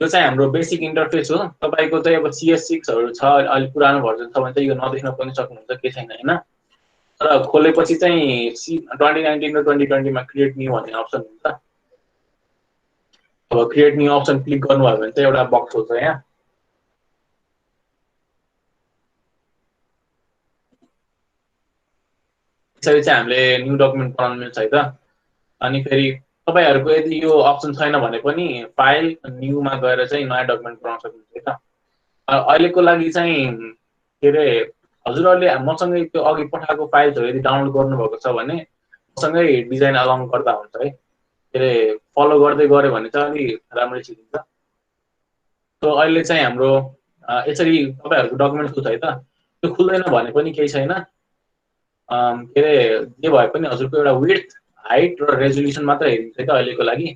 यो चाहिँ हाम्रो बेसिक इन्टरफेस हो। तपाईँको चाहिँ अब CS6हरू छ, अलिक पुरानो भर्जन छ भने चाहिँ यो नदेख्न पनि सक्नुहुन्छ, केही छैन होइन। तर खोलेपछि चाहिँ 2019 र 2020मा क्रिएट न्यू भन्ने अप्सन हुन्छ। अब क्रिएट न्यू अप्सन क्लिक गर्नुभयो भने चाहिँ एउटा बक्स हुन्छ यहाँ। त्यसरी चाहिँ हामीले न्यू डकुमेन्ट बनाउन मिल्छ है त। अनि फेरि तपाईँहरूको यदि यो अप्सन छैन भने पनि फाइल न्यूमा गएर चाहिँ नयाँ डकुमेन्ट बनाउन सक्नुहुन्छ है त। अहिलेको लागि चाहिँ के अरे हजुरहरूले मसँगै त्यो अघि पठाएको फाइल्सहरू यदि डाउनलोड गर्नुभएको छ भने मसँगै डिजाइन अलाउन गर्दा हुन्छ है। के अरे फलो गर्दै गऱ्यो भने चाहिँ अलिक राम्रै सिकिन्छ। सो अहिले चाहिँ हाम्रो यसरी तपाईँहरूको डकुमेन्ट छ है त। त्यो खुल्दैन भने पनि केही छैन। के अरे जे भए पनि हजुरको एउटा विड्थ हाइट र रेजोल्युसन मात्र हेरिन्छ है त अहिलेको लागि।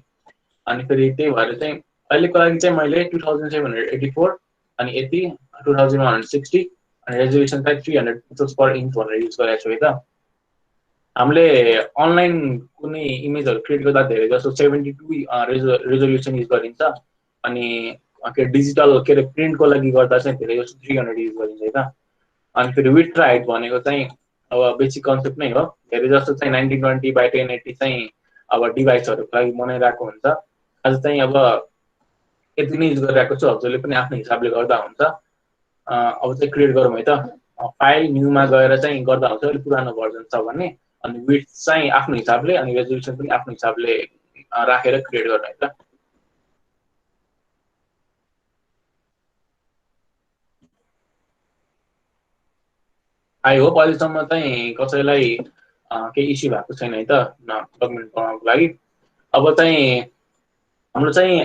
अनि फेरि त्यही भएर चाहिँ अहिलेको लागि चाहिँ मैले 2784 अनि यति 2160 अनि रेजोल्युसन चाहिँ 300 पिक्सल्स पर इन्च भनेर युज गरेको छु है त। हामीले अनलाइन कुनै इमेजहरू क्रिएट गर्दा धेरै जस्तो 72 रेजोल्युसन युज गरिन्छ। अनि के डिजिटल के अरे प्रिन्टको लागि गर्दा चाहिँ धेरै जस्तो 300 युज गरिन्छ है त। अनि फेरि विड्थ र हाइट भनेको चाहिँ अब बेसिक कन्सेप्ट नै हो। धेरै जस्तो चाहिँ 1920 by 1080 चाहिँ अब डिभाइसहरूको लागि बनाइरहेको हुन्छ। आज चाहिँ अब यति नै युज गरिरहेको छु, हजुरले पनि आफ्नो हिसाबले गर्दा हुन्छ। अब चाहिँ क्रिएट गरौँ है त। फाइल न्यूमा गएर चाहिँ गर्दा हुन्छ, अलिक पुरानो भर्जन छ भने। अनि विड्थ चाहिँ आफ्नो हिसाबले अनि रेजोल्युसन पनि आफ्नो हिसाबले राखेर क्रिएट गर्ने है त। आई होप अहिलेसम्म चाहिँ कसैलाई केही इस्यु भएको छैन है त डकुमेन्ट बनाउनको लागि। अब चाहिँ हाम्रो चाहिँ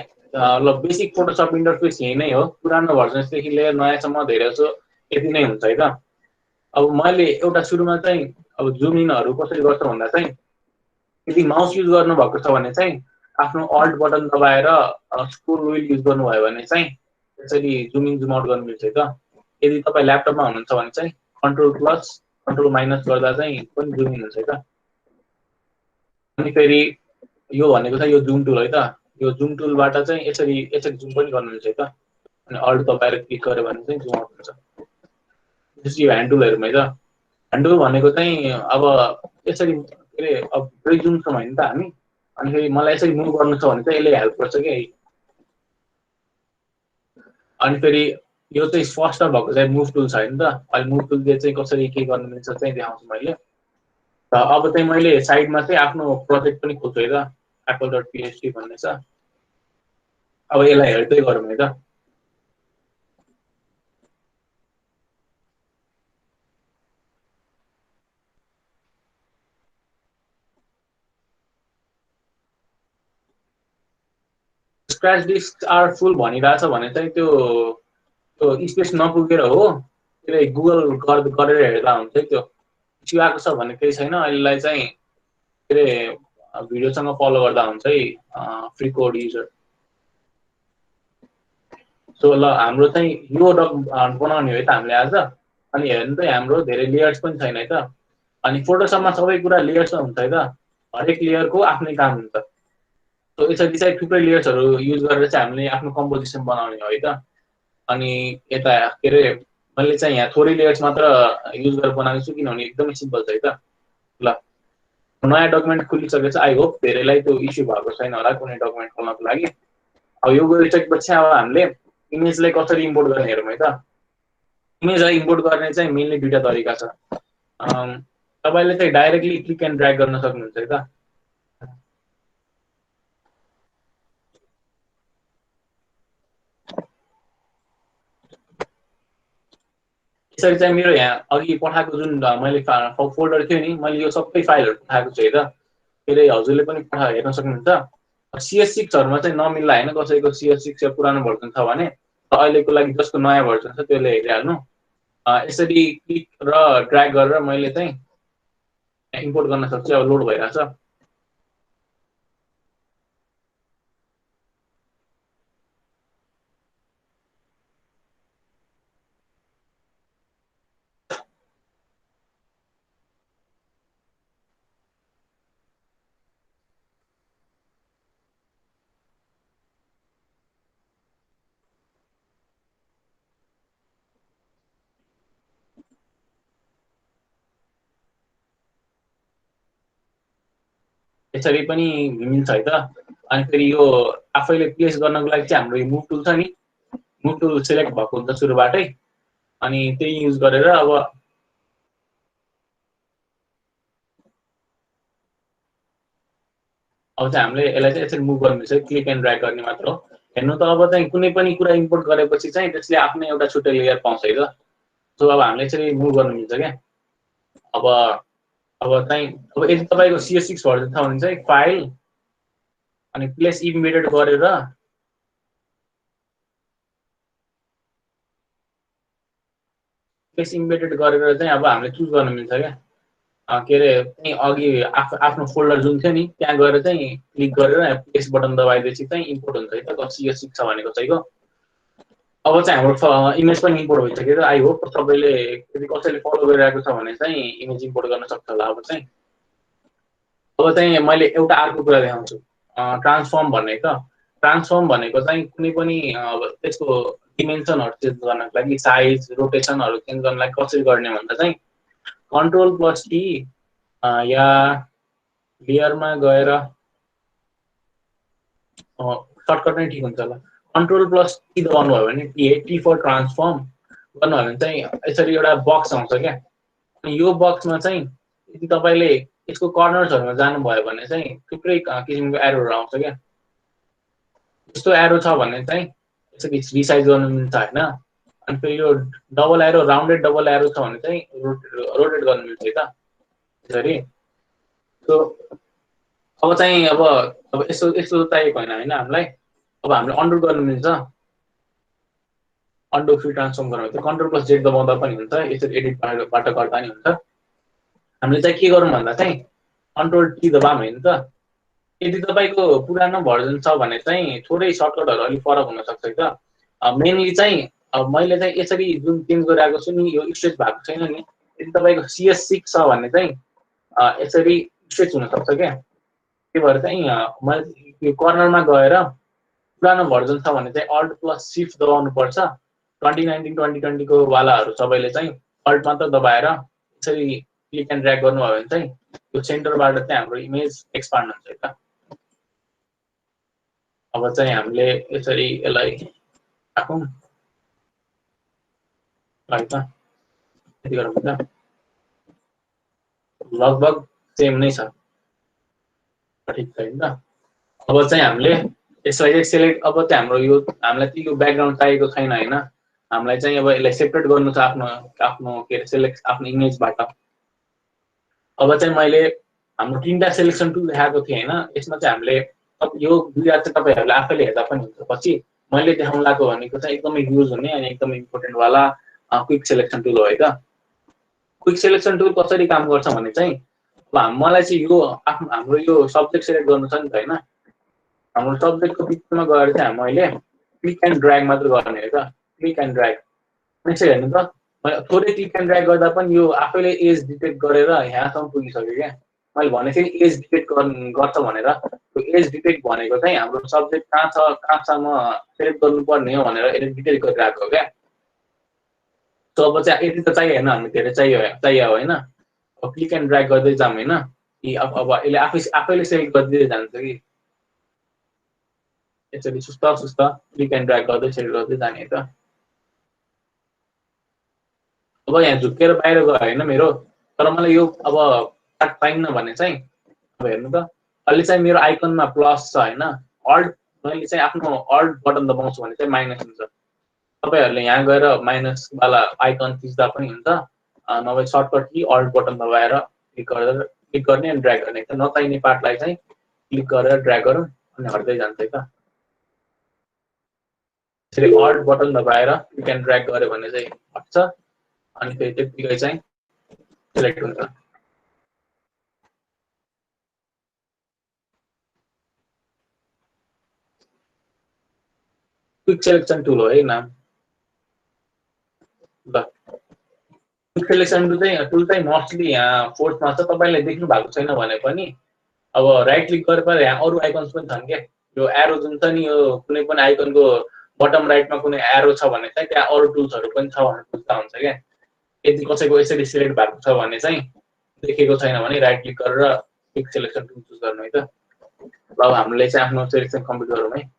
ल बेसिक फोटोसप इन्टरफेस यही नै हो, पुरानो भर्जनदेखि लिएर नयाँसम्म धेरै जसो यति नै हुन्छ है त। अब मैले एउटा सुरुमा चाहिँ अब जुम इनहरू कसरी गर्छ भन्दा चाहिँ यदि माउस युज गर्नुभएको छ भने चाहिँ आफ्नो अल्ट बटन दबाएर स्क्रोल व्हिल युज गर्नुभयो भने चाहिँ त्यसरी जुम इन जुम आउट गर्नु मिल्छ है त। यदि तपाईँ ल्यापटपमा हुनुहुन्छ भने चाहिँ कन्ट्रोल प्लस कन्ट्रोल माइनस गर्दा चाहिँ पनि जुम इन हुन्छ है त। अनि फेरि यो भनेको चाहिँ यो जुम टुल है त। यो जुम टुलबाट चाहिँ यसरी जुम पनि गर्नु मिल्छ है त। अनि अल्ट दबाएर क्लिक गर्यो भने चाहिँ जुम आउट हुन्छ। त्यसरी यो ह्यान्ड टुलहरुमा है त। ह्यान्ड टुल भनेको चाहिँ अब यसरी के अरे अब दुई जुम छ भने त हामी, अनि फेरि मलाई यसरी मुभ गर्नु छ भने चाहिँ यसले हेल्प गर्छ के। अनि फेरि यो चाहिँ फर्स्टमा भएको चाहिँ मुभ टुल छ हैन त। अहिले मुभ टुलले चाहिँ कसरी के गर्नु मिल्छ चाहिँ देखाउँछु मैले। र अब चाहिँ मैले साइडमा चाहिँ आफ्नो प्रोजेक्ट पनि खोल्छु है त, apple.php भन्ने छ। अब यसलाई हेर्दै गरौँ है त। स्क्रैच डिस्क आर फुल भनिरहेछ भने चाहिँ त्यो स्पेस नपुगेर हो, त्यसले गुगल गरेर हेर्दा हुन्छ है। त्यो इस्यु आएको छ भने केही छैन, अहिलेलाई चाहिँ के अरे भिडियोसँग फलो गर्दा हुन्छ है फ्री कोड युजर। सो ल हाम्रो चाहिँ यो बनाउने हो है त हामीले आज। अनि हेर्नु चाहिँ हाम्रो धेरै लेयर्स पनि छैन है त। अनि फोटोसपमा सबै कुरा लेयर्समा हुन्छ है त, हरेक लेयरको आफ्नै काम हुन्छ। सो यसरी चाहिँ थुप्रै लेयर्सहरू युज गरेर चाहिँ हामीले आफ्नो कम्पोजिसन बनाउने हो है त। अनि यता के अरे मैले चाहिँ यहाँ थोरै लेयर्स मात्र युज गरेर बनाएको छु, किनभने एकदमै सिम्पल छ है त। ल नयाँ डकुमेन्ट खुलिसकेछ, आई होप धेरैलाई त्यो इस्यु भएको छैन होला कुनै डकुमेन्ट खोल्नको लागि। अब यो गरिसकेपछि अब हामीले इमेजलाई कसरी इम्पोर्ट गर्ने हेरौँ है त। इमेजलाई इम्पोर्ट गर्ने चाहिँ मेनली दुईटा तरिका छ। तपाईँले चाहिँ डाइरेक्टली क्लिक एन्ड ड्र्याग गर्न सक्नुहुन्छ है त। यसरी चाहिँ मेरो यहाँ अघि पठाएको जुन मैले फोल्डर थियो नि, मैले यो सबै फाइलहरू पठाएको छु है त। के अरे हजुरले पनि हेर्न सक्नुहुन्छ। CS6हरूमा चाहिँ नमिल्ला होइन, कसैको CS6 या पुरानो भर्जन छ भने अहिलेको लागि जसको नयाँ भर्जन छ त्यसले हेरिहाल्नु। यसरी क्लिक र ड्र्याग गरेर मैले चाहिँ इम्पोर्ट गर्न सक्छु। अब लोड भइरहेछ। यसरी पनि मिल्छ है त। अनि फेरि यो आफैले प्लेस गर्नको लागि चाहिँ हाम्रो यो मुभ टुल छ नि, मुभ टुल सिलेक्ट भएको हुन्छ सुरुबाटै। अनि त्यही युज गरेर अब चाहिँ हामीले यसलाई चाहिँ यसरी मुभ गर्नु मिल्छ, क्लिक एन्ड ड्र्याग गर्ने मात्र हो। हेर्नु त अब चाहिँ कुनै पनि कुरा इम्पोर्ट गरेपछि चाहिँ त्यसले आफ्नै एउटा छुट्टै लेयर पाउँछ है त। सो अब हामीले यसरी मुभ गर्नु मिल्छ क्या। अब चाहिँ अब यदि तपाईँको CS6 भर्जन छ भने चाहिँ फाइल अनि प्लेस इम्बेडेड गरेर चाहिँ अब हामीले चुज गर्न मिल्छ क्या। के अरे त्यही अघि आफ्नो फोल्डर जुन थियो नि त्यहाँ गएर चाहिँ क्लिक गरेर प्लेस बटन दबाएपछि चाहिँ इम्पोर्ट हुन्छ है त CS6 छ भनेको चाहिँको। अब चाहिँ हाम्रो इमेज पनि इम्पोर्ट भइसक्यो र आई होप सबैले यदि कसैले फलो गरिरहेको छ भने चाहिँ इमेज इम्पोर्ट गर्न सक्छ होला। अब चाहिँ मैले एउटा अर्को कुरा देखाउँछु, ट्रान्सफर्म भन्ने त। ट्रान्सफर्म भनेको चाहिँ कुनै पनि त्यसको डिमेन्सनहरू चेन्ज गर्नको लागि, साइज रोटेसनहरू चेन्ज गर्नको लागि कसरी गर्ने भन्दा चाहिँ कन्ट्रोल प्लस टी या लेयरमा गएर सर्टकट नै ठिक हुन्छ होला। कन्ट्रोल प्लस टी दबाउनु भयो भने टी फर ट्रान्सफर्म गर्नुभयो भने चाहिँ यसरी एउटा बक्स आउँछ क्या। अनि यो बक्समा चाहिँ यदि तपाईँले यसको कर्नर्सहरूमा जानुभयो भने चाहिँ थुप्रै किसिमको एरोहरू आउँछ क्या। यस्तो एरो छ भने चाहिँ यसरी रिसाइज गर्नु मिल्छ होइन। अनि फेरि यो double arrow rounded double arrow छ भने चाहिँ रोटेट गर्नु मिल्छ है त यसरी। सो अब चाहिँ अब यस्तो यस्तो चाहिएको होइन हामीलाई। अब हामीले अन्डु गर्नु मिल्छ, अन्डु फ्री ट्रान्सफर्म गर्नु हुन्छ, कन्ट्रोल प्लस जेड दबाउँदा पनि हुन्छ, यसरी एडिटबाट गर्दा नि हुन्छ। हामीले चाहिँ के गरौँ भन्दा चाहिँ कन्ट्रोल टी दबाम होइन त। यदि तपाईँको पुरानो भर्जन छ भने चाहिँ थोरै सर्टकटहरू अलिक फरक हुनसक्छ है त। मेनली चाहिँ मैले चाहिँ यसरी जुन चेन्ज गरिरहेको छु नि यो स्ट्रेच भएको छैन नि। यदि तपाईँको CS6 छ भने चाहिँ यसरी स्ट्रेच हुनसक्छ क्या। त्यही भएर चाहिँ मैले यो कर्नरमा गएर पुरानो भर्जन छ भने चाहिँ अल्ट प्लस सिफ्ट दबाउनु पर्छ। 2019 2020 को वालाहरू सबैले चाहिँ अल्ट मात्र दबाएर यसरी क्लिक एन्ड ड्र्याग गर्नुभयो भने चाहिँ यो सेन्टरबाट चाहिँ हाम्रो इमेज एक्सपान्ड हुन्छ है त। अब चाहिँ हामीले यसरी यसलाई राखौँ है त। यति गरौँ त, लगभग सेम नै छ, ठिक छ नि त। अब चाहिँ हामीले यसलाई चाहिँ सेलेक्ट, अब चाहिँ हाम्रो यो हामीलाई यो ब्याकग्राउन्ड चाहिएको छैन होइन। हामीलाई चाहिँ अब यसलाई सेपरेट गर्नु छ आफ्नो आफ्नो के अरे सेलेक्ट आफ्नो इमेजबाट। अब चाहिँ मैले हाम्रो 3टा सेलेक्सन टुल देखाएको थिएँ होइन। यसमा चाहिँ हामीले यो दुईवटा चाहिँ तपाईँहरूले आफैले हेर्दा पनि हुन्छ। पछि मैले देखाउनु लागेको भनेको चाहिँ एकदमै युज हुने अनि एकदमै इम्पोर्टेन्ट वाला क्विक सेलेक्सन टुल हो है त। क्विक सेलेक्सन टुल कसरी काम गर्छ भने चाहिँ अब मलाई चाहिँ यो हाम्रो यो सब्जेक्ट सेलेक्ट गर्नु छ नि त होइन। हाम्रो सब्जेक्टको बिचमा गएर चाहिँ मैले क्लिक एन्ड ड्र्याग मात्र गर्ने है त। क्लिक एन्ड ड्र्याग यसो हेर्नु त, मैले थोरै क्लिक एन्ड ड्र्याग गर्दा पनि यो आफैले एज डिटेक्ट गरेर यहाँसम्म पुगिसक्यो क्या। मैले भने चाहिँ एज डिटेक्ट गर्छ भनेर। त्यो एज डिटेक्ट भनेको चाहिँ हाम्रो सब्जेक्ट कहाँ छ कहाँसम्म सेलेक्ट गर्नुपर्ने हो भनेर यसले डिटेक्ट गरिरहेको हो क्या। सो अब चाहिँ यति त चाहियो होइन, हामी धेरै चाहियो होइन। अब क्लिक एन्ड ड्र्याग गर्दै जाऊँ होइन कि अब यसले आफैले सेलेक्ट गरिदिँदै जान्छ कि यसरी सुस्त क्लिक एन्ड ड्र्याग गर्दै सेलेक्ट गर्दै जाने है त। अब यहाँ झुक्केर बाहिर गयो होइन मेरो, तर मलाई यो अब पाइन्न भने चाहिँ अब हेर्नु त, अहिले चाहिँ मेरो आइकनमा प्लस छ होइन। अल्ट मैले चाहिँ आफ्नो अल्ट बटन दबाउँछु भने चाहिँ माइनस हुन्छ। तपाईँहरूले यहाँ गएर माइनस वाला आइकन थिच्दा पनि हुन्छ, नभए सर्टकट कि अल्ट बटन दबाएर क्लिक गर्ने अनि ड्र्याग गर्ने। नचाहिने पार्टलाई चाहिँ क्लिक गरेर ड्र्याग गरौँ अनि हट्दै जान्छ है त। यसरी अल्ट बटन दबाएर क्लिक एन्ड ड्र्याग गऱ्यो भने चाहिँ हट्छ अनि फेरि त्यतिकै चाहिँ सिलेक्ट हुन्छ। क्विक सेलेक्सन टुल हो है नाम। ल क्विक सेलेक्सन टुल चाहिँ मोस्टली यहाँ फोर्थमा छ। तपाईँले देख्नु भएको छैन भने पनि अब राइट क्लिक गरेर यहाँ अरू आइकन्स पनि छन् क्या। यो एरो जुन छ नि, यो कुनै पनि आइकनको बटम राइटमा कुनै एरो छ भने चाहिँ त्यहाँ अरू टुल्सहरू पनि छ भनेर बुझ्दा हुन्छ क्या। यदि कसैको यसरी सिलेक्ट भएको छ भने चाहिँ देखेको छैन भने राइट क्लिक गरेर क्विक सेलेक्सन टुल चुज गर्नु है त। अब हामीले चाहिँ आफ्नो सेलेक्सन कम्प्लिट गरौँ है।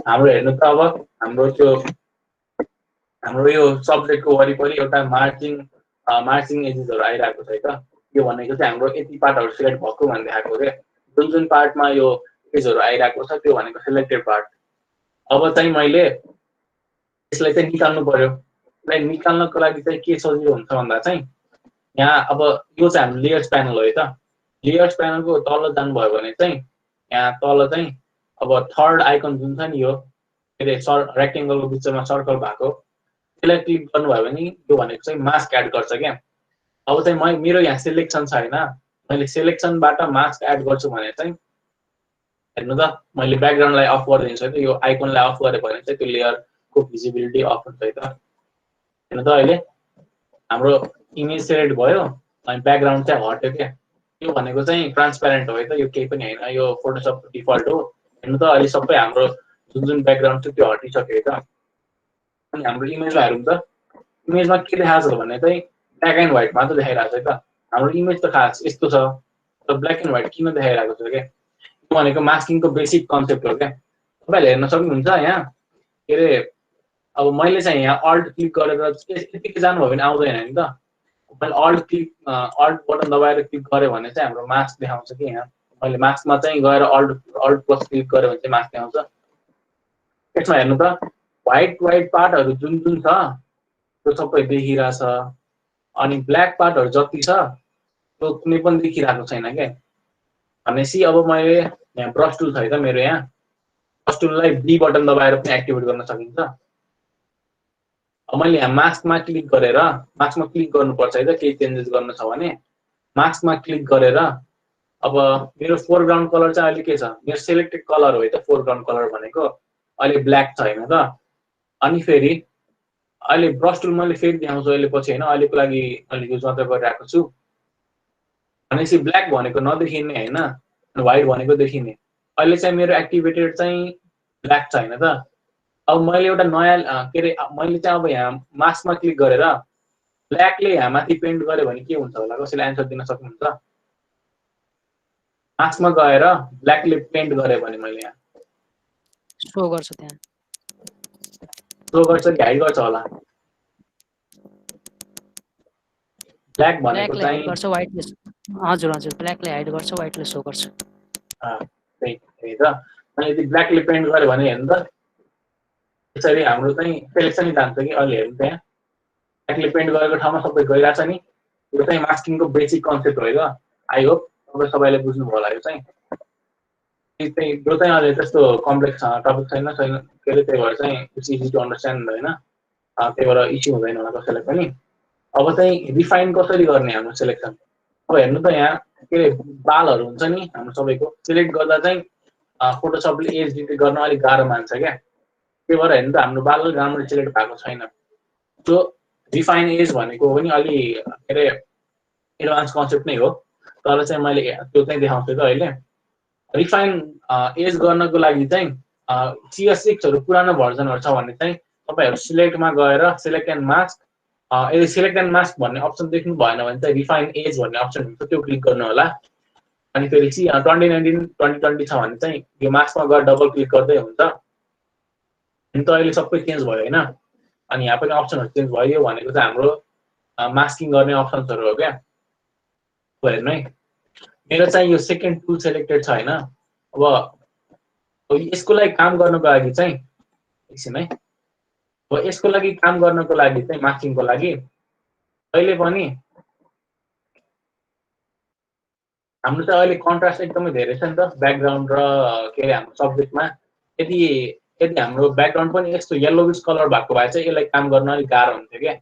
हाम्रो हेर्नु त अब हाम्रो यो सब्जेक्टको वरिपरि एउटा मार्चिङ एजेसहरू आइरहेको छ है त। यो भनेको चाहिँ हाम्रो यति पार्टहरू सिलेक्ट भएको भन्ने देखाएको क्या। जुन पार्टमा यो एजहरू आइरहेको छ त्यो भनेको सिलेक्टेड पार्ट। अब चाहिँ मैले यसलाई चाहिँ निकाल्नु पर्यो। यसलाई निकाल्नको लागि चाहिँ के सजिलो हुन्छ भन्दा चाहिँ यहाँ अब यो चाहिँ हाम्रो लेयर्स प्यानल हो है त। लेयर्स प्यानलको तल जानुभयो भने चाहिँ यहाँ तल चाहिँ अब थर्ड आइकन जुन छ नि यो के अरे रेक्टेङ्गलको बिचमा सर्कल भएको, त्यसलाई क्लिक गर्नुभयो भने यो भनेको चाहिँ मास्क एड गर्छ क्या। अब चाहिँ मेरो यहाँ सेलेक्सन छ होइन, मैले सेलेक्सनबाट मास्क एड गर्छु भने चाहिँ हेर्नु त मैले ब्याकग्राउन्डलाई अफ गरिदिन्छु है त यो आइकनलाई अफ गरे भने चाहिँ त्यो लेयरको भिजिबिलिटी अफ हुन्छ है त हेर्नु त अहिले हाम्रो इमेज सेलेक्ट भयो अनि ब्याकग्राउन्ड चाहिँ हट्यो के यो भनेको चाहिँ ट्रान्सप्यारेन्ट हो है त यो केही पनि हैन यो फोटोसप डिफल्ट हो हेर्नु त अहिले सबै हाम्रो जुन ब्याकग्राउन्ड छ त्यो हटिसक्यो है त अनि हाम्रो इमेजलाई हेरौँ त इमेजमा के देखाएको छ भने चाहिँ ब्ल्याक एन्ड व्हाइट मात्र देखाइरहेको छ है त हाम्रो इमेज त खास यस्तो छ तर ब्ल्याक एन्ड व्हाइट किन देखाइरहेको छ के यो भनेको मास्किङको बेसिक कन्सेप्ट हो क्या तपाईँहरूले हेर्न सक्नुहुन्छ यहाँ के अरे अब मैले चाहिँ यहाँ अल्ट क्लिक गरेर यतिकै जानुभयो भने आउँदैन नि त मैले अल्ट बटन दबाएर क्लिक गरेँ भने चाहिँ हाम्रो मास्क देखाउँछ कि यहाँ मैले मास्कमा चाहिँ गएर अल्ट प्लस क्लिक गरेँ भने चाहिँ मास्क देखाउँछ यसमा हेर्नु त व्हाइट पार्टहरू जुन जुन छ त्यो सबै देखिरहेछ अनि ब्ल्याक पार्टहरू जति छ त्यो कुनै पनि देखिरहेको छैन क्या भनेपछि अब मैले यहाँ ब्रस टुल छ है त मेरो यहाँ ब्रस टुललाई बी बटन दबाएर पनि एक्टिभेट गर्न सकिन्छ अब मैले यहाँ मास्कमा क्लिक गरेर मास्कमा क्लिक गर्नुपर्छ है त केही चेन्जेस गर्न छ भने मास्कमा क्लिक गरेर अब मेरो फोरग्राउन्ड कलर चाहिँ अहिले के छ मेरो सेलेक्टेड कलर हो है त फोरग्राउन्ड कलर भनेको अहिले ब्ल्याक छ हैन त अनि फेरि अहिले ब्रस टुल मैले फेरि देखाउँछु अहिले पछि हैन अहिलेको लागि मैले युज मात्र गरिरहेको छु भनेपछि ब्ल्याक भनेको नदेखिने हैन व्हाइट भनेको देखिने अहिले चाहिँ मेरो एक्टिभेटेड चाहिँ ब्ल्याक छ हैन त अब मैले एउटा नयाँ के अरे मैले चाहिँ अब यहाँ मास्कमा क्लिक गरेर ब्ल्याकले यहाँ माथि पेन्ट गरेँ भने के हुन्छ होला कसैले एन्सर दिन सक्नुहुन्छ मास्कमा गएर ब्ल्याकले पेन्ट गरेँ भने मैले यहाँ शो गर्छ त्यहाँ शो गर्छ कि हाइड गर्छ होला ब्ल्याक भनेको ब्ल्याकले हाइड चाहिँ गर्छ व्हाइटले हजुर हजुर ब्ल्याकले हाइड गर्छ व्हाइटले शो गर्छ त्यही त अनि यदि ब्ल्याकले पेन्ट गरेँ भने हेर्नु त यसरी हाम्रो चाहिँ सेलेक्सन जान्छ कि अहिले हेर्नु त्यहाँ ब्ल्याकले पेन्ट गरेको ठाउँमा सबै गइरहेछ नि यो चाहिँ मास्किङको बेसिक कन्सेप्ट हो त आई होप तपाईँ सबैले बुझ्नुभयो होला यो चाहिँ यो चाहिँ अहिले त्यस्तो कम्प्लेक्स टपिक छैन के अरे त्यही भएर चाहिँ इट्स इजी टु अन्डरस्ट्यान्ड होइन त्यही भएर इस्यु हुँदैन होला कसैलाई पनि अब चाहिँ रिफाइन कसरी गर्ने हाम्रो सेलेक्सन अब हेर्नु त यहाँ के अरे बालहरू हुन्छ नि हाम्रो सबैको सिलेक्ट गर्दा चाहिँ फोटोसपले एज डिटेक्ट गर्न अलिक गाह्रो मान्छ क्या त्यही भएर हेर्नु त हाम्रो बाल राम्ररी सिलेक्ट भएको छैन त्यो रिफाइन एज भनेको पनि अलि के अरे एडभान्स कन्सेप्ट नै हो तर चाहिँ मैले त्यो चाहिँ देखाउँछु त अहिले रिफाइन एज गर्नको लागि चाहिँ CS6हरू पुरानो भर्जनहरू छ भने चाहिँ तपाईँहरू सिलेक्टमा गएर सिलेक्ट एन्ड मास्क यदि सिलेक्ट एन्ड मास्क भन्ने अप्सन देख्नु भएन भने चाहिँ रिफाइन एज भन्ने अप्सन हुन्छ त्यो क्लिक गर्नु होला अनि फेरि 2019 2020 छ भने चाहिँ यो मास्कमा गएर डबल क्लिक गर्दै हुन्छ अनि त अहिले सबै चेन्ज भयो होइन अनि यहाँ पनि अप्सनहरू चेन्ज भयो भनेको चाहिँ हाम्रो मास्किङ गर्ने अप्सन्सहरू हो क्या हेर्नु है मेरो चाहिँ यो सेकेन्ड टुल सेलेक्टेड छ होइन अब यसको लागि काम गर्नको लागि चाहिँ एकछिन है अब यसको लागि काम गर्नको लागि चाहिँ मास्किङको लागि अहिले पनि हाम्रो चाहिँ अहिले कन्ट्रास्ट एकदमै धेरै छ नि त ब्याकग्राउन्ड र के अरे हाम्रो सब्जेक्टमा यदि हाम्रो ब्याकग्राउन्ड पनि यस्तो येल्लोविश कलर भएको भए चाहिँ यसलाई काम गर्न अलिक गाह्रो हुन्थ्यो क्या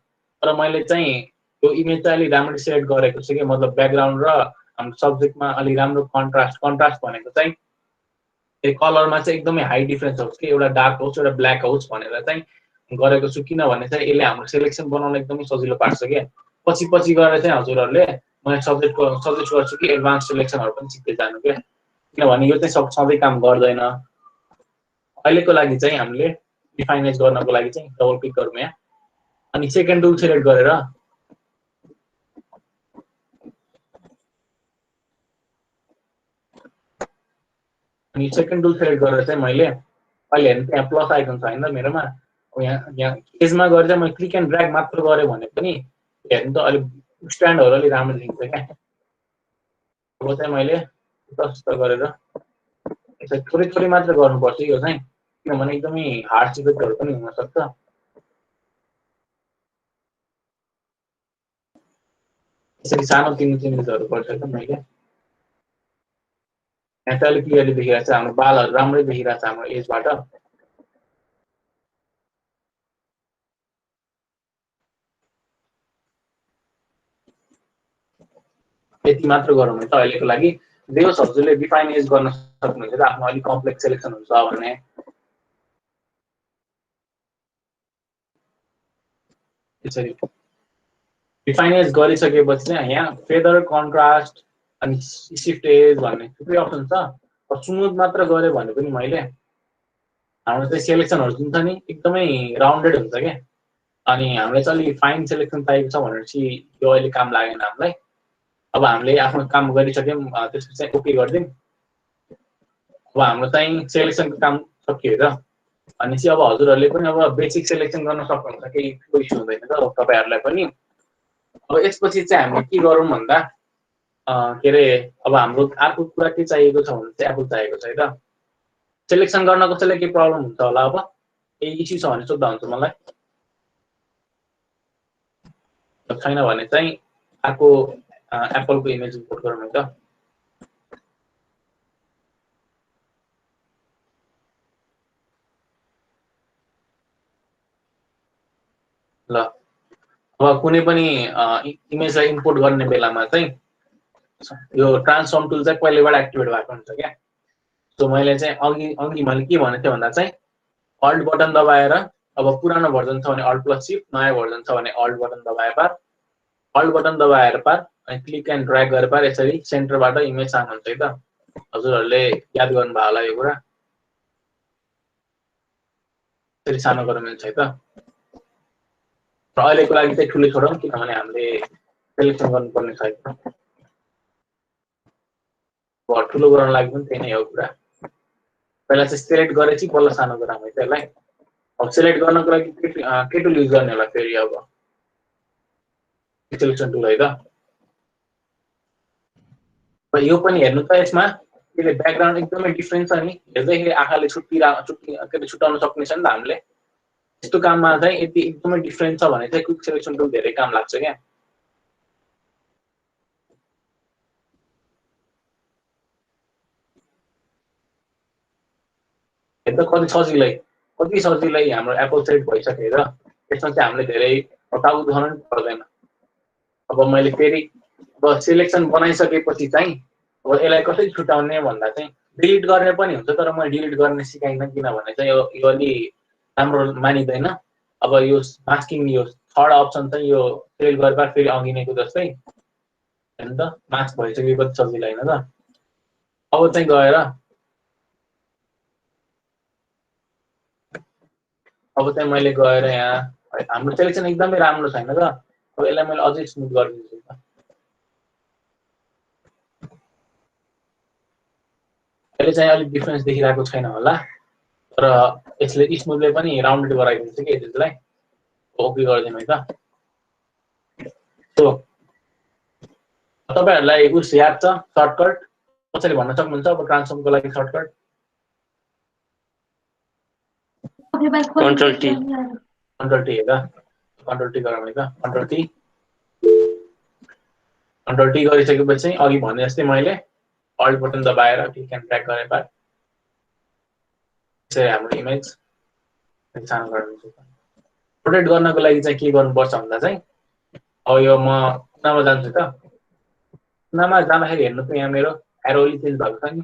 तर मैले चाहिँ यो इमेज चाहिँ अलिक राम्ररी सेलेक्ट गरेको छु कि मतलब ब्याकग्राउन्ड र हाम्रो सब्जेक्टमा अलिक राम्रो कन्ट्रास्ट भनेको चाहिँ कलरमा चाहिँ एकदमै हाई डिफ्रेन्स होस् कि एउटा डार्क होस् एउटा ब्ल्याक होस् भनेर चाहिँ गरेको छु किनभने चाहिँ यसले हाम्रो सेलेक्सन बनाउन एकदमै सजिलो पार्छ क्या पछि गएर चाहिँ हजुरहरूले मैले सजेस्ट गर्छु कि एडभान्स सेलेक्सनहरू पनि सिक्दै जानु क्या किनभने यो चाहिँ सधैँ काम गर्दैन अहिलेको लागि चाहिँ हामीले डिफाइनाइज गर्नको लागि चाहिँ डबल क्लिक गरौँ यहाँ अनि सेकेन्ड टुल सेलेक्ट गरेर अनि सेकेन्ड टुल सेलेक्ट गरेर चाहिँ मैले अहिले हेर्नु त्यहाँ प्लस आइकन छ होइन मेरोमा यहाँ एजमा गएर चाहिँ मैले क्लिक एन्ड ड्र्याग मात्र गरेँ भने पनि हेर्नु त अलिक स्ट्यान्डहरू अलिक राम्रो देखिन्छ क्या अब चाहिँ मैले जस्तो गरेर यसरी थोरै मात्र गर्नुपर्छ यो चाहिँ किनभने एकदमै हार्ड सिक्वेन्सहरू पनि हुनसक्छ यसरी सानो चेन्जेसहरू गर्छ त मैले यहाँ चाहिँ अलिक क्लियरली देखिरहेको छ हाम्रो बालहरू राम्रै देखिरहेको छ हाम्रो एजबाट यति मात्र गरौँ त अहिलेको लागि जे होस् हजुरले डिफाइन एज गर्न सक्नुहुन्छ आफ्नो अलिक कम्प्लेक्स सेलेक्सन हुन्छ भने यसरी डिफाइन एज गरिसकेपछि चाहिँ यहाँ फेदर कन्ट्रास्ट अनि सिफ्ट एज भन्ने थुप्रै अप्सन छ। स्मुथ मात्र गरे भने पनि मैले हाम्रो चाहिँ सेलेक्सनहरु जुन छ नि एकदमै राउन्डेड हुन्छ के। अनि हामीले चाहिँ अलि फाइन सेलेक्सन चाहिएको छ भनेपछि यो अहिले काम लागेन हामीलाई। अब हामीले आफ्नो काम गरिसक्यौं त्यसपछि चाहिँ ओके गर्दिम। अब हाम्रो चाहिँ सेलेक्सनको काम सकियो र अनि चाहिँ अब हजुरहरुले पनि अब बेसिक सेलेक्सन गर्न सक्नुहुन्छ केही ठुलो इस्यु हुँदैन त तपाईहरुलाई पनि। अब यसपछि चाहिँ हामीले के गरौँ भन्दा के रे अब हाम्रो अर्को कुरा के चाहिएको छ भने चाहिँ एप्पल चाहिएको छ है त। सेलेक्सन गर्न कसैलाई के प्रब्लम हुन्छ होला अब केही इस्यु छ भने सोध्दा हुन्छ मलाई। छैन भने चाहिँ अर्को एप्पलको इमेज इम्पोर्ट गरौँ है त। ल अब कुनै पनि इमेजलाई इम्पोर्ट गर्ने बेलामा चाहिँ यो ट्रान्सफर्म टुल चाहिँ पहिलेबाट एक्टिभेट भएको हुन्छ क्या। सो मैले चाहिँ अघि मैले के भनेको थिएँ भन्दा चाहिँ अल्ट बटन दबाएर अब पुरानो भर्जन छ भने अल्ट प्लस शिफ्ट, नयाँ भर्जन छ भने अल्ट बटन दबाए पार, अल्ट बटन दबाएर पार अनि क्लिक एन्ड ड्र्याग गरेर पार यसरी सेन्टरबाट इमेज सार्नुहुन्छ है त। हजुरहरुले याद गर्नुभयो होला यो कुरा। यसरी सानो गर्न मिल्छ है त। र अहिलेको लागि चाहिँ ठुलै छोडौँ किनभने हामीले सेलेक्सन गर्नुपर्ने छ। ठुलो गर्न लागि पनि त्यही नै हो कुरा। पहिला चाहिँ सिलेक्ट गरेपछि बल्ल सानो गरौँ है त यसलाई। अब सिलेक्ट गर्नको लागि के टुल युज गर्ने होला फेरि अब सेलेक्सन टुल है त। यो पनि हेर्नु त यसमा यसले ब्याकग्राउन्ड एकदमै डिफरेन्ट छ नि। हेर्दाखेरि आँखाले छुट्टाउन सक्ने छ नि त हामीले। यस्तो काममा चाहिँ यदि एकदमै डिफरेन्ट छ भने चाहिँ क्विक सेलेक्सन टुल धेरै काम लाग्छ क्या। हेर्दा कति सजिलै हाम्रो एप्पल सेलेक्ट भइसकेर यसमा चाहिँ हामीले धेरै हटाउ गर्न पर्दैन। अब मैले फेरि अब सेलेक्सन बनाइसकेपछि चाहिँ अब यसलाई कसरी छुटाउने भन्दा चाहिँ डिलिट गर्ने पनि हुन्छ तर म डिलिट गर्ने सिकाइनँ किनभने चाहिँ यो अलि राम्रो मानिँदैन। अब यो मास्किङ यो थर्ड अप्सन चाहिँ यो सेलेक्ट गरेर फेरि अघि नैको जस्तै हैन त मास्क भइसकेपछि सजिलो हैन त। अब चाहिँ गएर मैले गएर यहाँ हाम्रो सेलेक्सन एकदमै राम्रो छैन त। अब यसलाई मैले अझै स्मुथ गरिदिन्छु त। अहिले चाहिँ अलिक डिफरेन्स देखिरहेको छैन होला तर यसले स्मुथले पनि राउन्डेड गराइदिन्छ कि यसलाई। ओके गरिदिनु है त। सो तपाईहरुलाई उस याद छ सर्टकट कसरी भन्न सक्नुहुन्छ अब ट्रान्सफर्मको लागि सर्टकट? कन्ट्रोल टी है त। कन्ट्रोल टी गरौँ है त। कन्ट्रोल टी गरिसकेपछि अघि भने जस्तै मैले अल्ट बटन दबाएर क्लिक एन्ड ड्र्याग गरे पार यसरी हाम्रो इमेज सानो गर्नु। रोटेट गर्नको लागि चाहिँ के गर्नुपर्छ भन्दा चाहिँ अब यो म कुनामा जान्छु त। कुनामा जाँदाखेरि हेर्नु त यहाँ मेरो एरो चेन्ज भएको छ नि।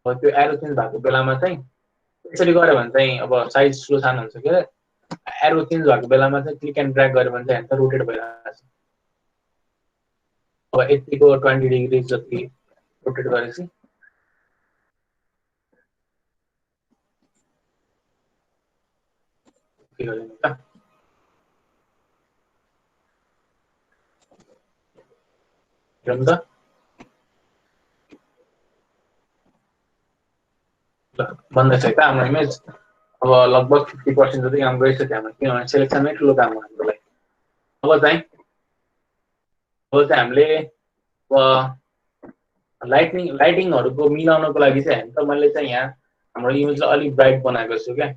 अब त्यो एरो चेन्ज भएको बेलामा चाहिँ यसरी गऱ्यो भने चाहिँ अब साइज स्लो सानो हुन्छ के। एरो चेन्ज भएको बेलामा चाहिँ क्लिक एन्ड ड्र्याग गऱ्यो भने चाहिँ रोटेट भइरहेको छ। अब यतिको 20 डिग्री जति रोटेट गरेपछि के गरिदिनु त। हेर्नु त बन्दैछ है त हाम्रो इमेज। अब लगभग 50% जति काम गरिसक्यो हामीले किनभने सेलेक्सनमै ठुलो काम हो हाम्रो लागि। अब चाहिँ हामीले लाइटिङहरुको मिलाउनको लागि चाहिँ हामी त मैले चाहिँ यहाँ हाम्रो इमेजलाई अलिक ब्राइट बनाएको छु क्या।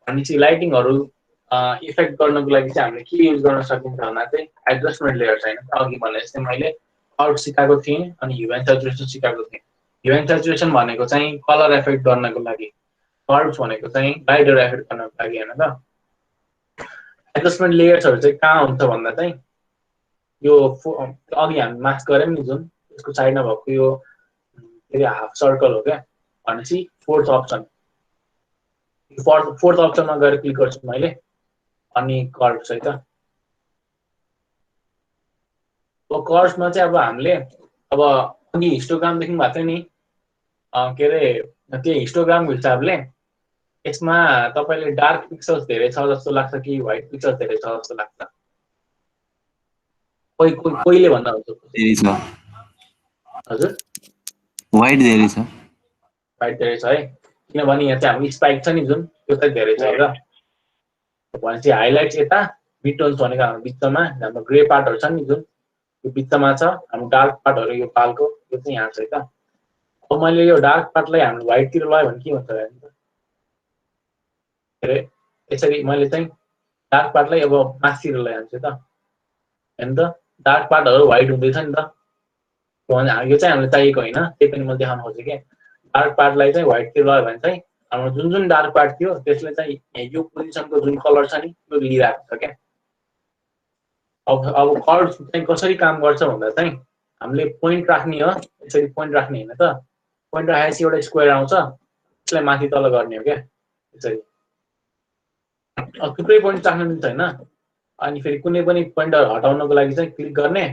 अनि चाहिँ लाइटिङहरु इफेक्ट गर्नको लागि चाहिँ हामीले के युज गर्न सकिन्छ भन्दा चाहिँ एडजस्टमेन्ट लेयर छैन। अघि भने जस्तै मैले आउट सिकाएको थिएँ अनि ह्यू एन्ड स्याचुरेसन सिकाएको थिएँ। ह्यू एन्ड स्याचुरेसन भनेको चाहिँ कलर इफेक्ट गर्नको लागि, कर्व्स भनेको चाहिँ लाइटर इफेक्ट गर्नको लागि हैन त। एडजस्टमेन्ट लेयर्सहरु चाहिँ कहाँ हुन्छ भन्दा चाहिँ यो अघि हामी मास्क गर्यौं नि जुन त्यसको साइडमा भएको यो फेरि हाफ सर्कल हो क्या भनेपछि फोर्थ अप्सन, फोर्थ अप्सनमा गएर क्लिक गर्छु मैले अनि कर्व्स है त। अब कर्व्समा चाहिँ अब हामीले अब अघि हिस्टोग्राम देख्नु भएको थियो नि, के अरे त्यो हिस्टोग्रामको हिसाबले यसमा तपाईँले डार्क पिक्सल्स धेरै छ जस्तो लाग्छ कि व्हाइट पिक्सल्स धेरै छ जस्तो लाग्छ? कोहीले भन्दा हुन्छ धेरै छ, हजुर वाइट धेरै छ। व्हाइट धेरै छ है, किनभने यहाँ चाहिँ हाम्रो स्पाइक छ नि जुन त्यो चाहिँ धेरै छ र भनेपछि हाइलाइट्स यता, मिड टोन्स भनेको हाम्रो बिचमा हाम्रो ग्रे पार्टहरू छ नि जुन यो बिचमा छ, हाम्रो डार्क पार्टहरू यो पालको यो चाहिँ यहाँ छ है त। अब मैले यो डार्क पार्टलाई हाम्रो व्हाइटतिर लगायो भने के हुन्छ त? यसरी मैले चाहिँ डार्क पार्टलाई अब माथितिर लैजान्छु त, हेर्नु त डार्क पार्टहरू व्हाइट हुँदैछ नि त। यो चाहिँ हामीलाई चाहिएको होइन, त्यही पनि मैले देखाउन खोजेँ कि डार्क पार्टलाई चाहिँ व्हाइटतिर लगायो भने चाहिँ हाम्रो जुन जुन डार्क पार्ट थियो त्यसले चाहिँ यो पोजिसनको जुन कलर छ नि त्यो लिइरहेको छ क्या। अब कर्व्स चाहिँ कसरी काम गर्छ भन्दा चाहिँ हामीले पोइन्ट राख्ने हो, यसरी पोइन्ट राख्ने होइन त, पोइन्ट राखेपछि एउटा स्क्वायर आउँछ त्यसलाई माथि तल गर्ने हो क्या यसरी। थुप्रै पोइन्ट राख्नु मिल्छ होइन, अनि फेरि कुनै पनि पोइन्टर हटाउनको लागि चाहिँ क्लिक गर्ने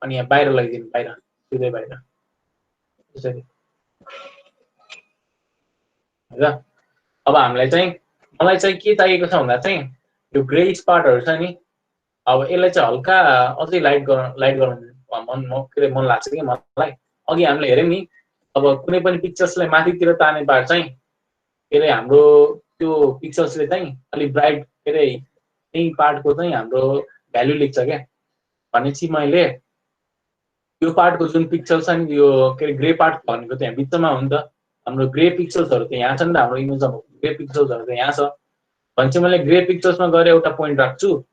अनि यहाँ बाहिर लगिदिनु, बाहिर सिधै बाहिर यसरी र अब हामीलाई चाहिँ मलाई चाहिँ के चाहिएको छ भन्दा चाहिँ यो ग्रे स्पटहरू छ नि, अब यसलाई चाहिँ हल्का अझै लाइट गराउनु मन लाग्छ कि मलाई। अघि हामीले हेऱ्यौँ नि अब कुनै पनि पिक्चर्सलाई माथितिर तार्ने पार चाहिँ के अरे हाम्रो त्यो पिक्चर्सले चाहिँ अलिक ब्राइट के अरे त्यही पार्टको चाहिँ हाम्रो भ्यालु लेख्छ क्या। भनेपछि मैले यो पार्टको जुन पिक्चर छ नि यो के अरे ग्रे पार्ट भनेको त्यहाँ बिचमा हो नि त, हाम्रो ग्रे पिक्चर्सहरू त यहाँ छ नि त, हाम्रो इमेजमा ग्रे पिक्चर्सहरू त यहाँ छ भने चाहिँ मैले ग्रे पिक्चर्समा गएर एउटा पोइन्ट राख्छु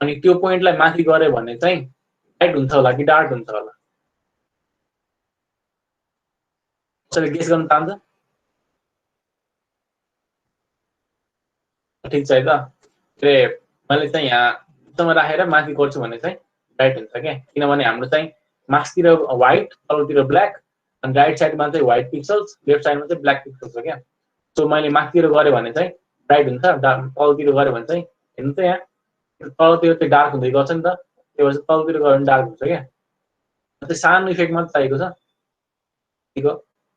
अनि त्यो पोइन्टलाई माथि गऱ्यो भने चाहिँ लाइट हुन्छ होला कि डार्क हुन्छ होला? कसैले गेस गर्न चाहन्छ? ठिक छ है त, के अरे मैले चाहिँ यहाँ बिचमा राखेर माथि गर्छु भने चाहिँ राइट हुन्छ क्या, किनभने हाम्रो चाहिँ माथितिर व्हाइट तलतिर ब्ल्याक अनि राइट साइडमा चाहिँ व्हाइट पिक्सल्स लेफ्ट साइडमा चाहिँ ब्ल्याक पिक्सल्स हो क्या। सो मैले माथितिर गऱ्यो भने चाहिँ राइट हुन्छ, तलतिर गऱ्यो भने चाहिँ हेर्नु त यहाँ तलतिर चाहिँ डार्क हुँदै गर्छ नि त, त्यही भएर तलतिर गऱ्यो भने डार्क हुन्छ क्या। त्यो सानो इफेक्ट मात्र चाहिएको छ, यतिको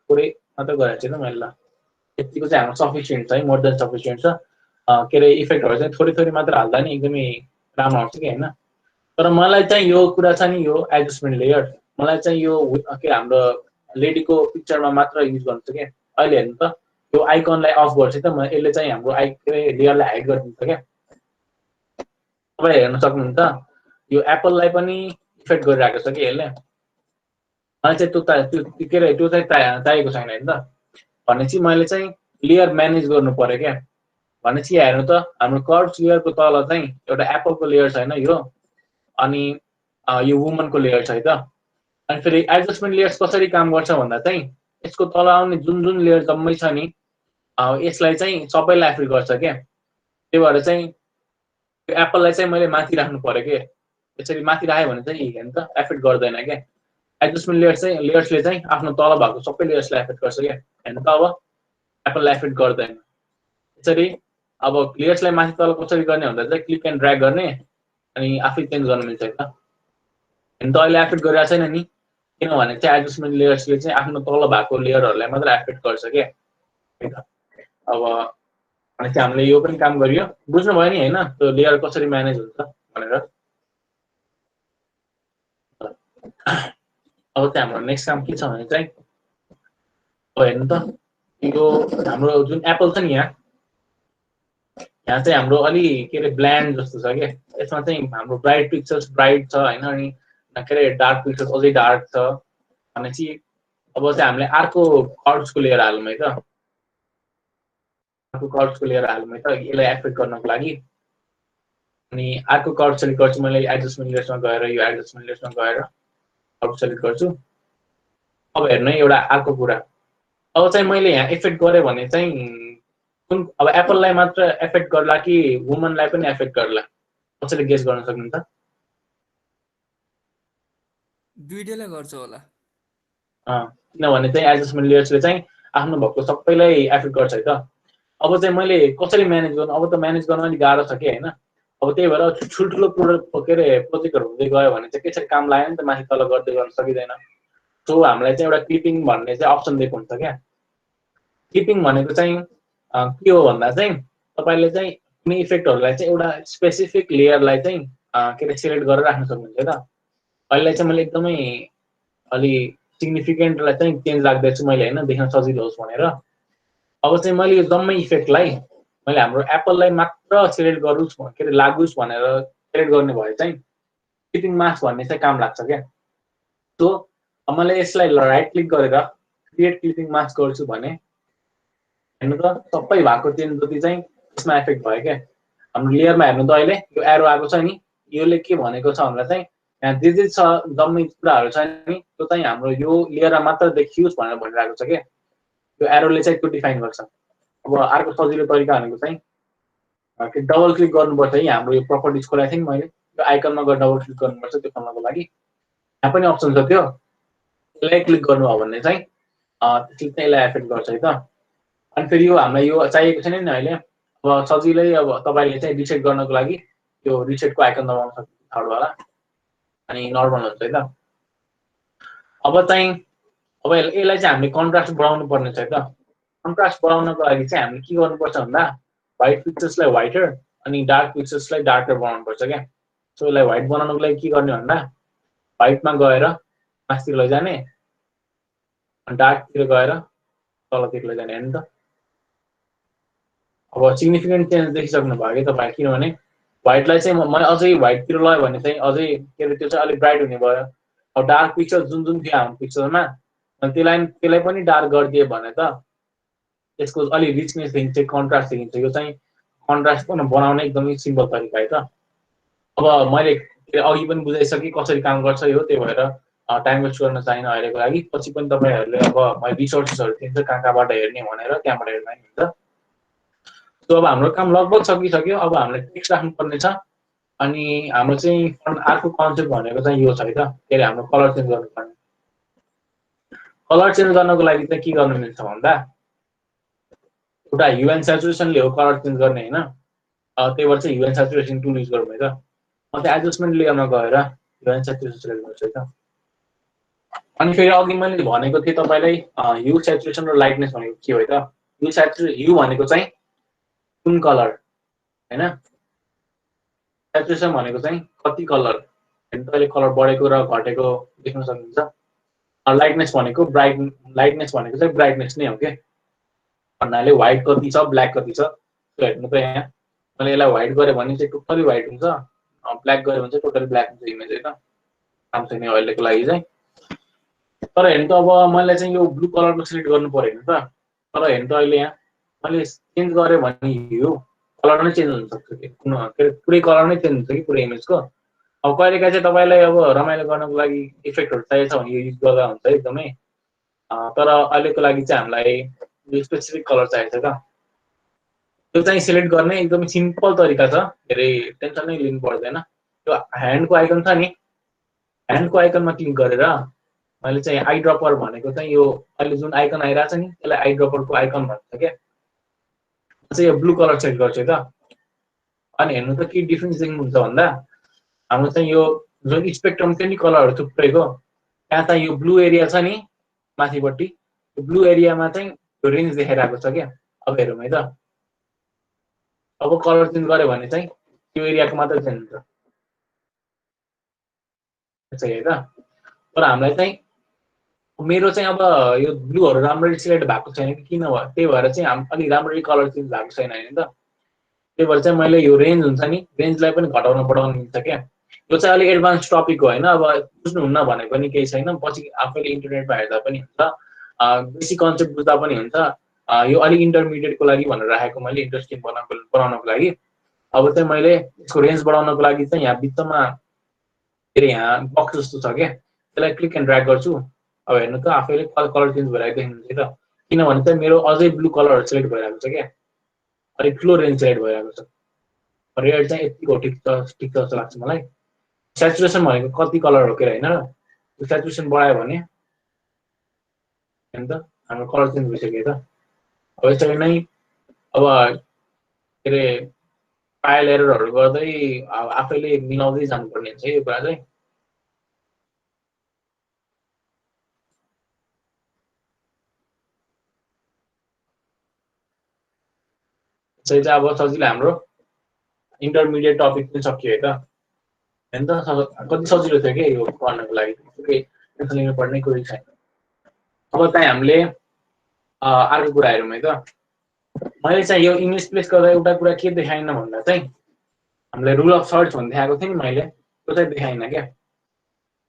थोरै मात्र गरेको छु त मैले, ल यतिको चाहिँ हाम्रो सफिसियन्ट छ है, मोर देन सफिसियन्ट छ। के अरे इफेक्टहरू चाहिँ थोरै थोरै मात्र हाल्दा नि एकदमै राम्रो आउँछ कि होइन। तर मलाई चाहिँ यो कुरा छ नि, यो एडजस्टमेन्ट लेयर मलाई चाहिँ यो के हाम्रो लेडीको पिक्चरमा मात्र युज गर्छु क्या। अहिले हेर्नु त यो आइकनलाई अफ गर्छु त म, यसले चाहिँ हाम्रो के अरे लेयरलाई हाइड गरिदिन्छ क्या। तपाईँ हेर्न सक्नुहुन्छ यो एप्पललाई पनि इफेक्ट गरिरहेको छ कि यसले, मलाई चाहिँ त्यो के अरे त्यो चाहिँ चाहिएको छैन होइन त। भनेपछि मैले चाहिँ लेयर म्यानेज गर्नु पर्यो क्या। भनेपछि हेर्नु त हाम्रो कर्व्स लेयरको तल चाहिँ एउटा एप्पलको लेयर छ होइन यो, अनि यो वुमनको लेयर छ है त। अनि फेरि एडजस्टमेन्ट लेयर्स कसरी काम गर्छ भन्दा चाहिँ यसको तल आउने जुन जुन लेयर जम्मै छ नि यसलाई चाहिँ सबैलाई एफेक्ट गर्छ क्या। त्यही भएर चाहिँ यो एप्पललाई चाहिँ मैले माथि राख्नु पर्यो के, यसरी माथि राख्यो भने चाहिँ हेर्नु त एफेक्ट गर्दैन क्या। एडजस्टमेन्ट लेयर्सले चाहिँ आफ्नो तल भएको सबै लेयर्सलाई एफेक्ट गर्छ क्या। हेर्नु त अब एप्पललाई एफेक्ट गर्दैन। यसरी अब लेयर्सलाई माथि तल कसरी गर्ने भन्दा चाहिँ क्लिक एन्ड ड्र्याग गर्ने अनि आफै चेन्ज गर्न मिल्छ होइन त। हेर्नु त अहिले एफेक्ट गरिरहेको छैन नि, किनभने चाहिँ एडजस्टमेन्ट लेयर्सले चाहिँ आफ्नो तल भएको लेयरहरूलाई मात्र एफेक्ट गर्छ क्या। अब भनेपछि हामीले यो पनि काम गरियो, बुझ्नुभयो नि होइन त्यो लेयर कसरी म्यानेज हुन्छ भनेर। अब चाहिँ हाम्रो नेक्स्ट काम के छ भने चाहिँ अब हेर्नु त यो हाम्रो जुन एप्पल छ नि यहाँ चाहिँ हाम्रो अलि के अरे ब्ल्यान्ड जस्तो छ क्या। यसमा चाहिँ हाम्रो ब्राइट पिक्चर्स ब्राइट छ होइन, अनि के अरे डार्क पिक्चर्स अझै डार्क छ भनेपछि अब चाहिँ हामीले अर्को कर्व्सको लेयर हालौँ है त, अर्को कर्व्सको लेयर हालौँ है त यसलाई एफेक्ट गर्नको लागि। अनि अर्को कर्व सेलेक्ट गर्छु मैले, एडजस्टमेन्ट लेयर्समा गएर यो एडजस्टमेन्ट लेयर्समा गएर कर्व सेलेक्ट गर्छु। अब हेर्नु है एउटा अर्को कुरा, अब चाहिँ मैले यहाँ इफेक्ट गरेँ भने चाहिँ अब एप्पललाई मात्र एफेक्ट गर्ला कि वुमनलाई पनि एफेक्ट गर्ला? कसैले गेस गर्न सक्नुहुन्छ? दुईटैलाई गर्छ होला। किनभने चाहिँ एडजस्टमेन्ट लेयर्सले चाहिँ आफ्नो भएको सबैलाई एफेक्ट गर्छ है त। अब चाहिँ मैले कसरी म्यानेज गर्नु, अब त म्यानेज गर्न अलिक गाह्रो छ कि होइन। अब त्यही भएर ठुल्ठुलो प्रोजेक्टहरू हुँदै गयो भने चाहिँ त्यसरी काम लाग्यो नि त, माथि तल गर्दै गर्न सकिँदैन। सो हामीलाई चाहिँ एउटा क्लिपिङ भन्ने चाहिँ अप्सन दिएको हुन्छ क्या। क्लिपिङ भनेको चाहिँ के हो भन्दा चाहिँ तपाईँले चाहिँ कुनै इफेक्टहरूलाई चाहिँ एउटा स्पेसिफिक लेयरलाई चाहिँ के अरे सिलेक्ट गरेर राख्न सक्नुहुन्छ त। अहिले चाहिँ मैले एकदमै अलि सिग्निफिकेन्टलाई चाहिँ चेन्ज राख्दैछु मैले होइन, देख्न सजिलो होस् भनेर। अब चाहिँ मैले यो जम्मै इफेक्टलाई मैले हाम्रो एप्पललाई मात्र सिलेक्ट गरोस् के अरे लागोस् भनेर सिलेक्ट गर्ने भए चाहिँ क्लिपिङ मास्क भन्ने चाहिँ काम लाग्छ क्या। सो अब मैले यसलाई राइट क्लिक गरेर क्रिएट क्लिपिङ मास्क गर्छु भने हेर्नु त सबै भएको चेन्ज जति चाहिँ यसमा एफेक्ट भयो क्या। हाम्रो लेयरमा हेर्नु त अहिले यो एरो आएको छ नि, योले के भनेको छ भन्दा चाहिँ यहाँ जे जे छ जम्मै कुराहरू छ नि त्यो चाहिँ हाम्रो यो लेयरमा मात्र देखियोस् भनेर भनिरहेको छ क्या। यो एरोले चाहिँ त्यो डिफाइन गर्छ। अब अर्को सजिलो तरिका भनेको चाहिँ डबल क्लिक गर्नुपर्छ है। हाम्रो यो प्रपर्टिज खोलेको थिएँ नि मैले, यो आइकनमा गएर डबल क्लिक गर्नुपर्छ त्यो खोल्नको लागि। यहाँ पनि अप्सन छ त्यो, यसलाई क्लिक गर्नुभयो भने चाहिँ त्यसले चाहिँ यसलाई एफेक्ट गर्छ है त। अनि फेरि यो हामीलाई यो चाहिएको छैन नि अहिले। अब सजिलै अब तपाईँले चाहिँ रिसेट गर्नको लागि यो रिसेटको आइकन दबाउन सक्नुहुन्छ थर्डवाला, अनि नर्मल हुन्छ है त। अब चाहिँ अब यसलाई चाहिँ हामीले कन्ट्रास्ट बढाउनु पर्ने छ है त। कन्ट्रास्ट बढाउनको लागि चाहिँ हामीले के गर्नुपर्छ भन्दा व्हाइट पिक्चर्सलाई व्हाइटर अनि डार्क पिक्चर्सलाई डार्कर बनाउनुपर्छ क्या। सो यसलाई व्हाइट बनाउनको लागि के गर्ने भन्दा व्हाइटमा गएर माथितिर लैजाने, डार्कतिर गएर तलतिर लैजाने। हेर्नु त अब सिग्निफिकेन्ट चेन्ज देखिसक्नु भयो कि तपाईँ, किनभने व्हाइटलाई चाहिँ मैले अझै व्हाइटतिर लयो भने चाहिँ अझै के अरे त्यो चाहिँ अलिक ब्राइट हुने भयो। अब डार्क पिक्चर जुन जुन थियो हाम्रो पिक्चरमा त्यसलाई पनि डार्क गरिदियो भने त त्यसको अलिक रिचनेस देखिन्छ, कन्ट्रास्ट देखिन्छ। यो चाहिँ कन्ट्रास्ट बनाउने एकदमै सिम्पल तरिका है त। अब मैले अघि पनि बुझाइसकेँ कसरी काम गर्छ यो, त्यही भएर टाइम वेस्ट गर्न चाहिनँ अहिलेको लागि। पछि पनि तपाईँहरूले अब मैले रिसोर्सेसहरू दिन्छ कहाँ कहाँबाट हेर्ने भनेर त्यहाँबाट हेर्दा नि हुन्छ। सो अब हाम्रो काम लगभग सकिसक्यो। अब हामीले टेक्स्ट राख्नुपर्ने छ। अनि हाम्रो चाहिँ अर्को कन्सेप्ट भनेको चाहिँ यो छ है त, के अरे हाम्रो कलर चेन्ज गर्नुपर्ने। कलर चेन्ज गर्नको लागि चाहिँ के गर्नु मिल्छ भन्दा एउटा ह्यू एन्ड सेचुरेसनले हो कलर चेन्ज गर्ने होइन। त्यही भएर चाहिँ ह्यू एन्ड सेचुरेसन टुल युज गर्नु है त। म चाहिँ एडजस्टमेन्ट लेयरमा गएर ह्यू एन्ड सेचुरेसन सिलेक्ट गर्छु है त। अनि फेरि अघि मैले भनेको थिएँ तपाईँलाई ह्यू सेचुरेसन र लाइटनेस भनेको के हो त। ह्यू भनेको चाहिँ कुन कलर होइन, सेचुरेसन भनेको चाहिँ कति कलर, तपाईँले कलर बढेको र घटेको देख्न सक्नुहुन्छ। लाइटनेस भनेको लाइटनेस भनेको चाहिँ ब्राइटनेस नै हो क्या। भन्नाले व्हाइट कति छ ब्ल्याक कति छ त्यो हेर्नु त। यहाँ मैले यसलाई व्हाइट गरेँ भने चाहिँ टोटली व्हाइट हुन्छ, ब्ल्याक गरेँ भने चाहिँ टोटली ब्ल्याक हुन्छ इमेज है त। काम छैन अहिलेको लागि चाहिँ। तर हेर्नु त अब मैले चाहिँ यो ब्लू कलरको सिलेक्ट गर्नु पऱ्यो नि त। तर हेर्नु त अहिले यहाँ मैले चेन्ज गरेँ भने यो कलर नै चेन्ज हुनसक्छ कि पुरै कलर नै चेन्ज हुन्छ कि पुरै इमेजको। अब कहिलेकाहीँ चाहिँ तपाईँलाई अब रमाइलो गर्नको लागि इफेक्टहरू चाहिएको छ भने यो युज गर्दा हुन्छ एकदमै। तर अहिलेको लागि चाहिँ हामीलाई यो स्पेसिफिक कलर चाहिएको छ त। त्यो चाहिँ सिलेक्ट गर्ने एकदमै सिम्पल तरिका छ, धेरै टेन्सन नै लिनु पर्दैन। त्यो ह्यान्डको आइकन छ नि, ह्यान्डको आइकनमा क्लिक गरेर मैले चाहिँ आई ड्रपर भनेको चाहिँ यो अहिले जुन आइकन आइरहेको छ नि त्यसलाई आई ड्रपरको आइकन भन्छ क्या। चाहिँ यो ब्लू कलर सेट गर्छु त। अनि हेर्नु त के डिफ्रेन्स देख्नुहुन्छ भन्दा हाम्रो चाहिँ यो जुन स्पेक्ट्रम थियो नि कलरहरू थुप्रैको, त्यहाँ चाहिँ यो ब्लू एरिया छ नि माथिपट्टि, यो ब्लू एरियामा चाहिँ यो रेन्ज देखाइरहेको छ क्या। अब हेरौँ है त। अब कलर चेन्ज गर्यो भने चाहिँ त्यो एरियाको मात्र चेन्ज हुन्छ है त। तर हामीलाई चाहिँ मेरो चाहिँ अब यो ब्लूहरू राम्ररी सिलेक्ट भएको छैन कि किन भयो, त्यही भएर चाहिँ अलिक राम्ररी कलर चेन्ज भएको छैन होइन त। त्यही भएर चाहिँ मैले यो रेन्ज हुन्छ नि रेन्जलाई पनि घटाउन बढाउन मिल्छ क्या। यो चाहिँ अलिक एडभान्स टपिक हो होइन। अब बुझ्नुहुन्न भने पनि केही छैन, पछि आफैले इन्टरनेटमा हेर्दा पनि हुन्छ, बेसी कन्सेप्ट बुझ्दा पनि हुन्छ। यो अलिक इन्टरमिडिएटको लागि भनेर राखेको मैले, इन्ट्रेस्टिङ बनाउनको लागि। अब चाहिँ मैले यसको रेन्ज बढाउनको लागि चाहिँ यहाँ बिचमा के अरे यहाँ बक्स जस्तो छ क्या, त्यसलाई क्लिक एन्ड ड्र्याग गर्छु। अब हेर्नु त आफैले कलर चेन्ज भइरहेको देख्नुहुन्छ त। किनभने चाहिँ मेरो अझै ब्लू कलरहरू सिलेक्ट भइरहेको छ क्या, अलिक ठुलो रेन्ज सिलेक्ट भइरहेको छ। रेड चाहिँ यतिको ठिक छ जस्तो लाग्छ मलाई। सेचुरेसन भनेको कति कलर हो के होइन र, त्यो सेचुरेसन बढायो भने हैन त हाम्रो कलर चेन्ज भइसक्यो त अब यसरी नै अब के रे फाइल एररहरु गर्दै आफैले मिलाउँदै जानुपर्ने हुन्छ यो कुरा चाहिँ चाहिँ अब सजिलो हाम्रो इन्टरमिडिएट टपिक पनि सकियो है त हैन त कति सजिलो थियो के यो गर्नको लागि के टेन्सन लिनु पर्ने कुरै छैन अब चाहिँ हामीले अर्को कुरा हेरौँ है त मैले चाहिँ यो इङ्ग्लिश प्लेस गर्दा एउटा कुरा के देखाइन भन्दा चाहिँ हामीले रुल अफ सर्च भन्ने देखाएको थिएँ नि मैले त्यो चाहिँ देखाइन क्या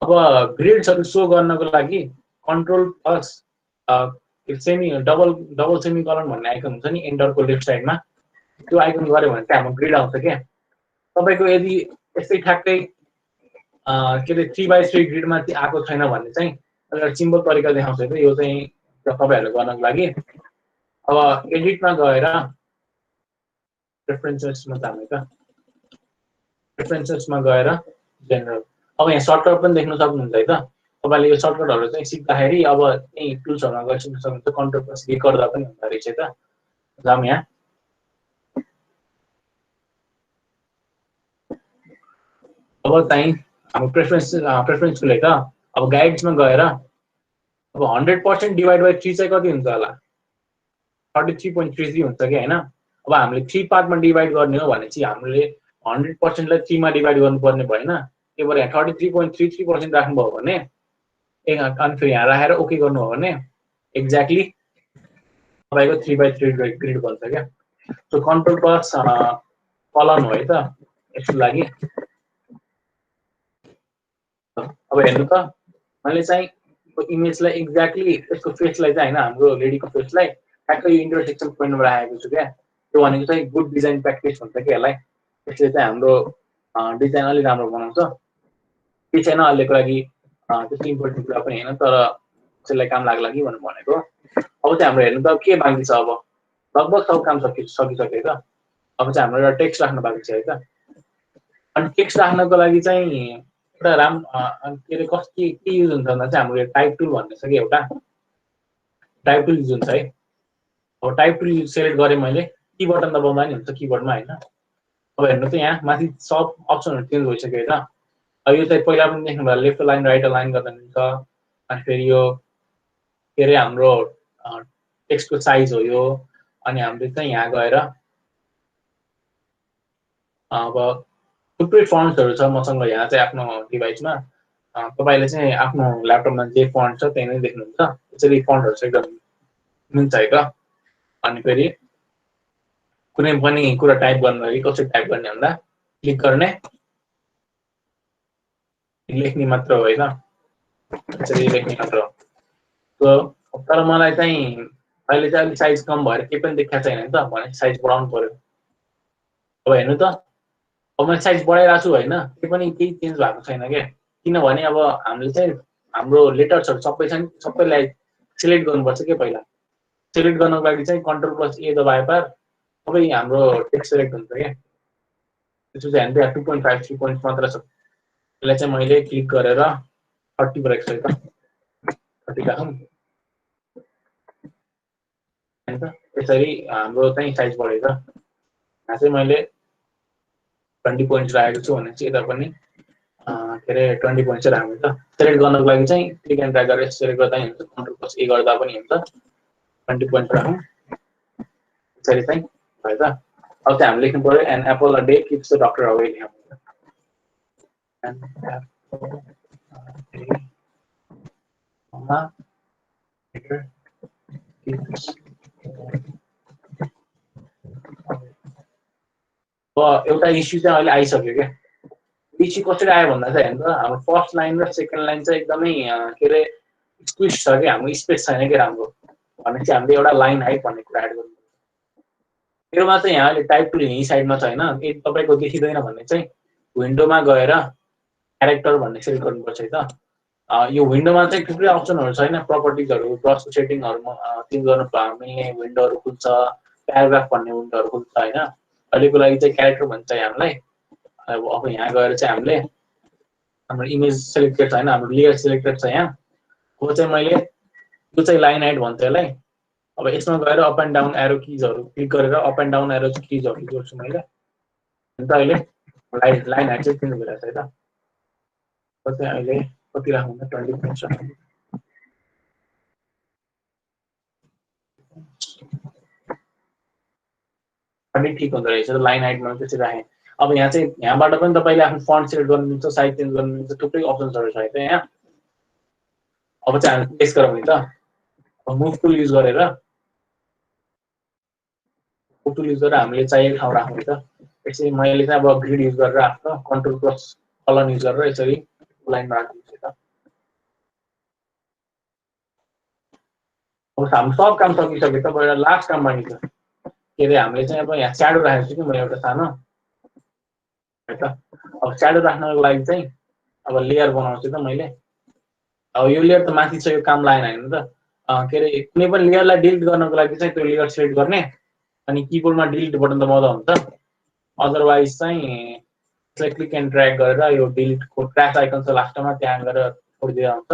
अब ग्रेड्सहरु सो गर्नको लागि कन्ट्रोल प्लस डबल सेमिकोलन भन्ने आइकन हुन्छ नि एन्टरको लेफ्ट साइडमा त्यो आइकन गर्यो भने चाहिँ हाम्रो ग्रेड आउँछ क्या तपाईको यदि यस्तै ठ्याक्कै के रे 3/3 ग्रिडमा आएको छैन भने चाहिँ एउटा सिम्पल तरिका देखाउँछु है त यो चाहिँ तपाईहरुले गर्नको लागि अब एडिटमा गएर प्रेफरेन्सेसमा जानु त प्रेफरेन्सेसमा गएर जेनरल अब यहाँ सर्टकट पनि देख्न सक्नुहुन्छ है त तपाईले यो सर्टकटहरु चाहिँ सिक्दाखेरि अब यही टुल्सहरुमा गएर सिक्न सक्नुहुन्छ कन्ट्रोल प्लस क्लिक गर्दा पनि हुन्छ रहेछ त जाम यहाँ अब चाहिँ हाम्रो प्रेफरेन्स खुले त अब गाइड्समा गएर अब 100% डिवाइड बाइ 3 चाहिँ कति हुन्छ होला 33.33 हुन्छ कि हैन अब हामीले 3 पार्टमा डिवाइड गर्ने हो भने चाहिँ हामीले 100% लाई 3 मा डिवाइड गर्नुपर्ने भएन त्यही भएर यहाँ 33.33% राख्नुभयो भने अनि फेरि यहाँ राखेर ओके गर्नुभयो भने एक्ज्याक्टली तपाईको 3/3 ग्रिड बन्छ क्या सो कन्ट्रोल प्लस कलम हो है त यसको लागि अब हेर्नु त मैले चाहिँ इमेजलाई एक्ज्याक्टली यसको फेसलाई चाहिँ हैन हाम्रो लेडीको फेसलाई ठ्याक्कै यो इन्टरसेक्सन पोइन्टमा राखेको छु क्या त्यो भनेको चाहिँ गुड डिजाइन प्र्याक्टिस भन्छ कि यसलाई यसले चाहिँ हाम्रो डिजाइन अलि राम्रो बनाउँछ के छैन अहिलेको लागि त्यस्तो इम्पोर्टेन्ट कुरा पनि हैन तर त्यसलाई काम लाग्ला कि भनेको अब चाहिँ हाम्रो हेर्नु त के बाँकी छ अब लगभग सब काम सकिसक्यो त अब चाहिँ हाम्रो एउटा टेक्स्ट राख्न बाँकी छ है त अनि टेक्स्ट राख्नको लागि चाहिँ एउटा के रे के युज हुन्छ भन्दा चाहिँ हाम्रो टाइप टुल भन्ने छ कि एउटा टाइप टुल युज हुन्छ है अब टाइप टुल सेलेक्ट गरेँ मैले की बटन दबाउँदा नि हुन्छ किबोर्डमा हैन अब हेर्नु त यहाँ माथि सब अप्सनहरु चेन्ज भइसक्यो हैन अब यो चाहिँ पहिला पनि देख्नु भयो लेफ्ट लाइन राइट लाइन गर्दा हुन्छ अनि फेरि यो के रे हाम्रो टेक्स्टको साइज हो यो अनि हामीले चाहिँ यहाँ गएर अब थुप्रै फन्ट्सहरु छ मसँग यहाँ चाहिँ आफ्नो डिभाइसमा तपाईले चाहिँ आफ्नो ल्यापटपमा जे फन्ट छ त्यही नै देख्नुहुन्छ यसरी फन्टहरु चाहिँ एकदम मिल्छ है त अनि फेरि कुनै पनि कुरा टाइप गर्नलाई कसरी टाइप गर्ने भन्दा क्लिक गर्ने लेख्ने मात्र हो हैन यसरी लेख्ने मात्र हो तर मलाई चाहिँ अहिले चाहिँ अलि साइज कम भएर के पनि देखाएको छैन नि त भने साइज बढाउनु पर्यो अब हेर्नु त अब मैले साइज बढाइरहेको छु हैन के पनि केही चेन्ज भएको छैन के किनभने अब हामीले चाहिँ हाम्रो लेटर्सहरु सबैलाई सिलेक्ट गर्नुपर्छ के पहिला सिलेक्ट गर्नको लागि चाहिँ कन्ट्रोल प्लस ए दबाए पार सबै हाम्रो टेक्स्ट सिलेक्ट हुन्छ के त्यसो चाहिँ हामीले 2.5 3 पोइन्ट मात्र छ यसलाई चाहिँ मैले क्लिक गरेर 30 गरेको छु त 30 राखौं हैन त यसरी हाम्रो चाहिँ साइज बढेछ यहाँ चाहिँ मैले 20 पोइन्ट्स राखेको छु भने चाहिँ यता पनि के रे 20 पोइन्ट्स राख्नु त सिलेक्ट गर्नको लागि चाहिँ क्लिक एन्ड ड्र्याग गरेर सिलेक्ट गर्दा नि हुन्छ कन्ट्रोल प्लस ए गर्दा पनि हुन्छ 20 पोइन्ट्स राखौं यसरी चाहिँ भयो त अब चाहिँ हामीले लेख्नु पर्यो an apple a day keeps the doctor away लेख्नु एउटा इस्यु चाहिँ अहिले आइसक्यो क्या इस्यु कसरी आयो भन्दा चाहिँ हेर्नु त हाम्रो फर्स्ट लाइन र सेकेन्ड लाइन चाहिँ एकदमै के रे स्क्विज छ कि हाम्रो स्पेस छैन कि राम्रो भने चाहिँ हामीले एउटा लाइन हाइट भन्ने कुरा एड गर्नु मेरोमा चाहिँ यहाँ अहिले टाइप टुल यही साइडमा छ हैन यदि तपाईको देखिदैन भने चाहिँ विन्डोमा गएर क्यारेक्टर भन्ने सेलेक्ट गर्नुपर्छ है त यो विन्डोमा चाहिँ थुप्रै अप्सनहरु छ हैन प्रपर्टिजहरु ब्रसको सेटिङहरु चेन्ज गर्न मिल्ने विन्डोहरु खुल्छ प्याराग्राफ भन्ने विन्डोहरु खुल्छ हैन अहिलेको लागि चाहिँ क्यारेक्टर भन्छ हामीलाई अब यहाँ गएर चाहिँ हामीले हाम्रो इमेज सिलेक्टेड छ हैन हाम्रो लेयर सिलेक्टेड छ यहाँ अब चाहिँ मैले यो चाहिँ लाइन हाइट भन्छ यसलाई। अब यसमा गएर अप एन्ड डाउन एरो किजहरू क्लिक गरेर अप एन्ड डाउन एरो किजहरू जोड्छु मैले। अन्त अहिले लाइन हाइट चाहिँ किन भइरहेको छ है त। चाहिँ अहिले कति राख्नु 20 पोइन्ट्स राख्नु। अनि ठिक हुँदो रहेछ लाइन हाइटमा त्यसरी राखेँ। अब यहाँ चाहिँ यहाँबाट पनि तपाईँले आफ्नो फन्ट सेट गर्नु मिल्छ, साइज चेन्ज गर्नु मिल्छ, थुप्रै अप्सन्सहरू छ है त यहाँ। अब चाहिँ हामी पेस्ट गरौँ नि त। मुभ टुल युज गरेर हामीले चाहिएको ठाउँ राख्नु त। यसरी मैले चाहिँ अब ग्रिड युज गरेर आफ्नो कन्ट्रोल प्लस कलर युज गरेर यसरी लाइनमा राख्दिन्छु त। अब हाम्रो सब काम सकिसके तपाईँ लास्ट काम बाँकी छ। के अरे हामीले चाहिँ अब यहाँ स्याडो राखेको छु कि मैले एउटा सानो है त। अब स्याडो राख्नको लागि चाहिँ अब लेयर बनाउँछु त मैले। अब यो लेयर त माथि छ, यो काम लागेन हैन त। के अरे कुनै पनि लेयरलाई डिलिट गर्नको लागि चाहिँ त्यो लेयर सिलेक्ट गर्ने अनि किबोर्डमा डिलिट बटन दबाउँदा हुन्छ। अदरवाइज चाहिँ यसलाई क्लिक एन्ड ड्र्याग गरेर यो डिलिटको ट्र्यास आइकन छ लास्टमा त्यहाँ गएर छोडिदिँदा हुन्छ।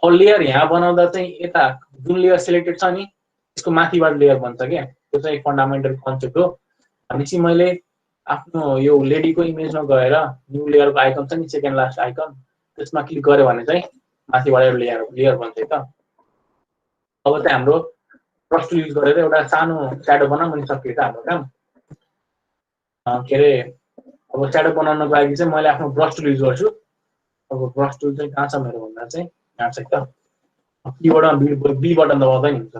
अब लेयर यहाँ बनाउँदा चाहिँ यता जुन लेयर सिलेक्टेड छ नि त्यसको माथिबाट लेयर बन्छ क्या। त्यो चाहिँ फन्डामेन्टल कन्सेप्ट हो। भनेपछि मैले आफ्नो यो लेडीको इमेजमा गएर न्यू लेयरको आइकन छ नि सेकेन्ड लास्ट आइकन त्यसमा क्लिक गऱ्यो भने चाहिँ माथिबाट एउटा लेयर बन्छ है त। अब चाहिँ हाम्रो ब्रस टुल युज गरेर एउटा सानो स्याडो बनाउँ भने सकियो त हाम्रो काम। के अरे अब स्याडो बनाउनको लागि चाहिँ मैले आफ्नो ब्रस टुल युज गर्छु। अब ब्रस टुल चाहिँ कहाँ छ मेरो भन्दा चाहिँ यहाँ छ त। किबोर्डमा बी बटन दबाउँदा नि हुन्छ।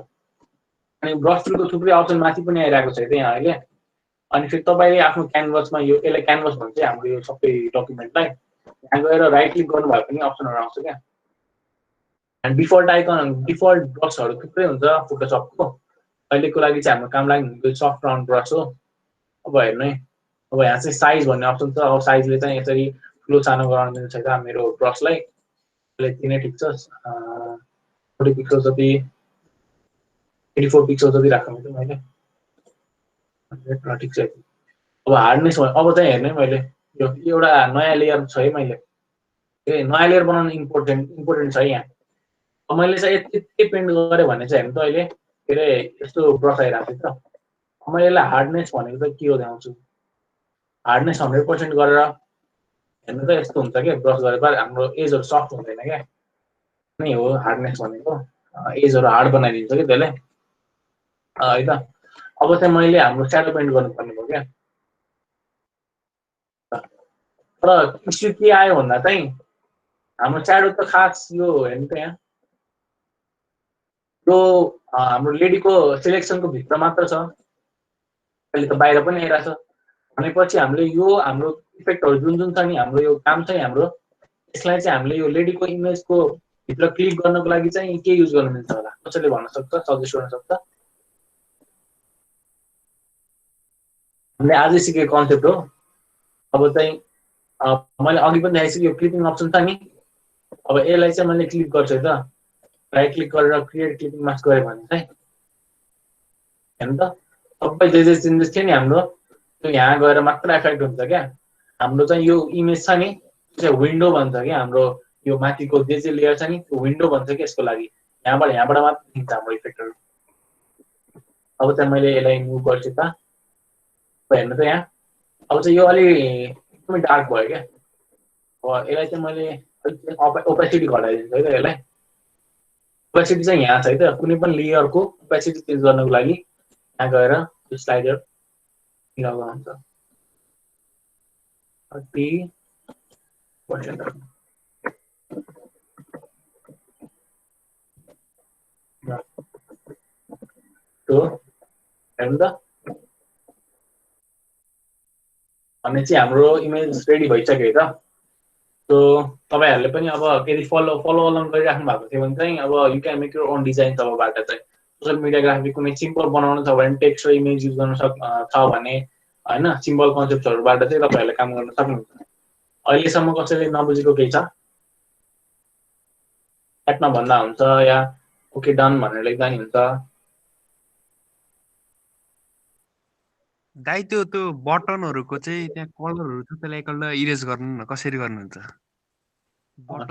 अनि ब्रस टुलको थुप्रै अप्सन माथि पनि आइरहेको छ यहाँ अहिले। अनि फेरि तपाईँले आफ्नो क्यानभसमा यो यसलाई क्यानभस भन्छ हाम्रो यो सबै डकुमेन्टलाई यहाँ गएर राइट क्लिक गर्नुभयो भने अप्सनहरू आउँछ क्या। अनि डिफल्ट आइकन डिफल्ट ब्रसहरू थुप्रै हुन्छ फोटोसपको। अहिलेको लागि चाहिँ हाम्रो काम लाग्ने सफ्ट राउन्ड ब्रस हो। अब हेर्नु है, अब यहाँ चाहिँ साइज भन्ने अप्सन छ। अब साइजले चाहिँ यसरी ठुलो सानो गराउन मिल्छ त मेरो ब्रसलाई। अहिले यति नै ठिक छ। 40 पिक्सल जति 84 पिक्सल जति राख्नु थियो मैले। ठिक छ। अब हार्डनेस अब चाहिँ हेर्ने मैले यो एउटा नयाँ लेयर छ है मैले। नयाँ लेयर बनाउनु इम्पोर्टेन्ट छ यहाँ। अब मैले चाहिँ यति पेन्ट गरेँ भने चाहिँ हेर्नु त अहिले के अरे यस्तो ब्रस आइरहेको थियो त। मैले यसलाई हार्डनेस भनेको चाहिँ के हो देखाउँछु। हार्डनेस 100% गरेर हेर्नु त यस्तो हुन्छ क्या। ब्रस गरेर हाम्रो एजहरू सफ्ट हुँदैन क्या नै हो हार्डनेस भनेको। एजहरू हार्ड बनाइदिन्छ कि त्यसले है त। अब चाहिँ मैले हाम्रो स्याडो पेन्ट गर्नुपर्ने भयो क्या। तर इस्यु के आयो भन्दा चाहिँ हाम्रो स्याडो त खास यो हेर्नु त यहाँ यो हाम्रो लेडीको सिलेक्सनको भित्र मात्र छ। अहिले त बाहिर पनि आइरहेको छ। भनेपछि हामीले यो हाम्रो इफेक्टहरू जुन जुन छ नि हाम्रो यो काम चाहिँ हाम्रो यसलाई चाहिँ हामीले यो लेडीको इमेजको भित्र क्लिक गर्नको लागि चाहिँ के युज गर्नु मिल्छ होला कसैले भन्न सक्छ, सजेस्ट गर्न सक्छ। हामीले आजै सिकेको कन्सेप्ट हो। अब चाहिँ मैले अघि पनि देखाइसकेँ यो क्लिपिङ अप्सन छ नि। अब यसलाई चाहिँ मैले क्लिक गर्छु है त। राइट क्लिक गरेर क्रिएट क्लिपिङ मास्क गरेँ भने चाहिँ हेर्नु त सबै जे चेन्जेस थियो नि हाम्रो त्यो यहाँ गएर मात्र एफेक्ट हुन्छ क्या। हाम्रो चाहिँ यो इमेज छ नि त्यो चाहिँ विन्डो भन्छ क्या। हाम्रो यो माथिको जे लेयर छ नि त्यो विन्डो भन्छ क्या। यसको लागि यहाँबाट मात्र दिन्छ हाम्रो इफेक्टहरू। अब चाहिँ मैले यसलाई मुभ गर्छु त। हेर्नु त यहाँ अब चाहिँ यो अलि एकदमै डार्क भयो क्या। अब यसलाई चाहिँ मैले ओपेसिटी घटाइदिन्छु है त। यसलाई ओपेसिटी चाहिँ यहाँ छ है त। कुनै पनि लेयरको ओपेसिटी चेन्ज गर्नको लागि यहाँ गएर यो स्लाइडर मिलाउनु हुन्छ 30%। हेर्नु त भने चाहिँ हाम्रो इमेज रेडी भइसक्यो है त। सो तपाईँहरूले पनि अब यदि फलो अलङ गरिराख्नु भएको थियो भने चाहिँ अब you can make your own design. तबबाट चाहिँ सोसियल मिडिया ग्राफिक कुनै सिम्पल बनाउनु छ भने टेक्स्ट र इमेज युज गर्न छ भने होइन सिम्पल कन्सेप्टहरूबाट चाहिँ तपाईँहरूले काम गर्न सक्नुहुन्छ। अहिलेसम्म कसैले नबुझेको केही छ एटमा भन्दा हुन्छ या ओके डन भनेर लेख्दा नि हुन्छ। दाइ त्यो बटनहरूको चाहिँ त्यहाँ कलरहरू छ त्यसलाई एकपल्ट इरेज गर्नु न कसरी गर्नुहुन्छ?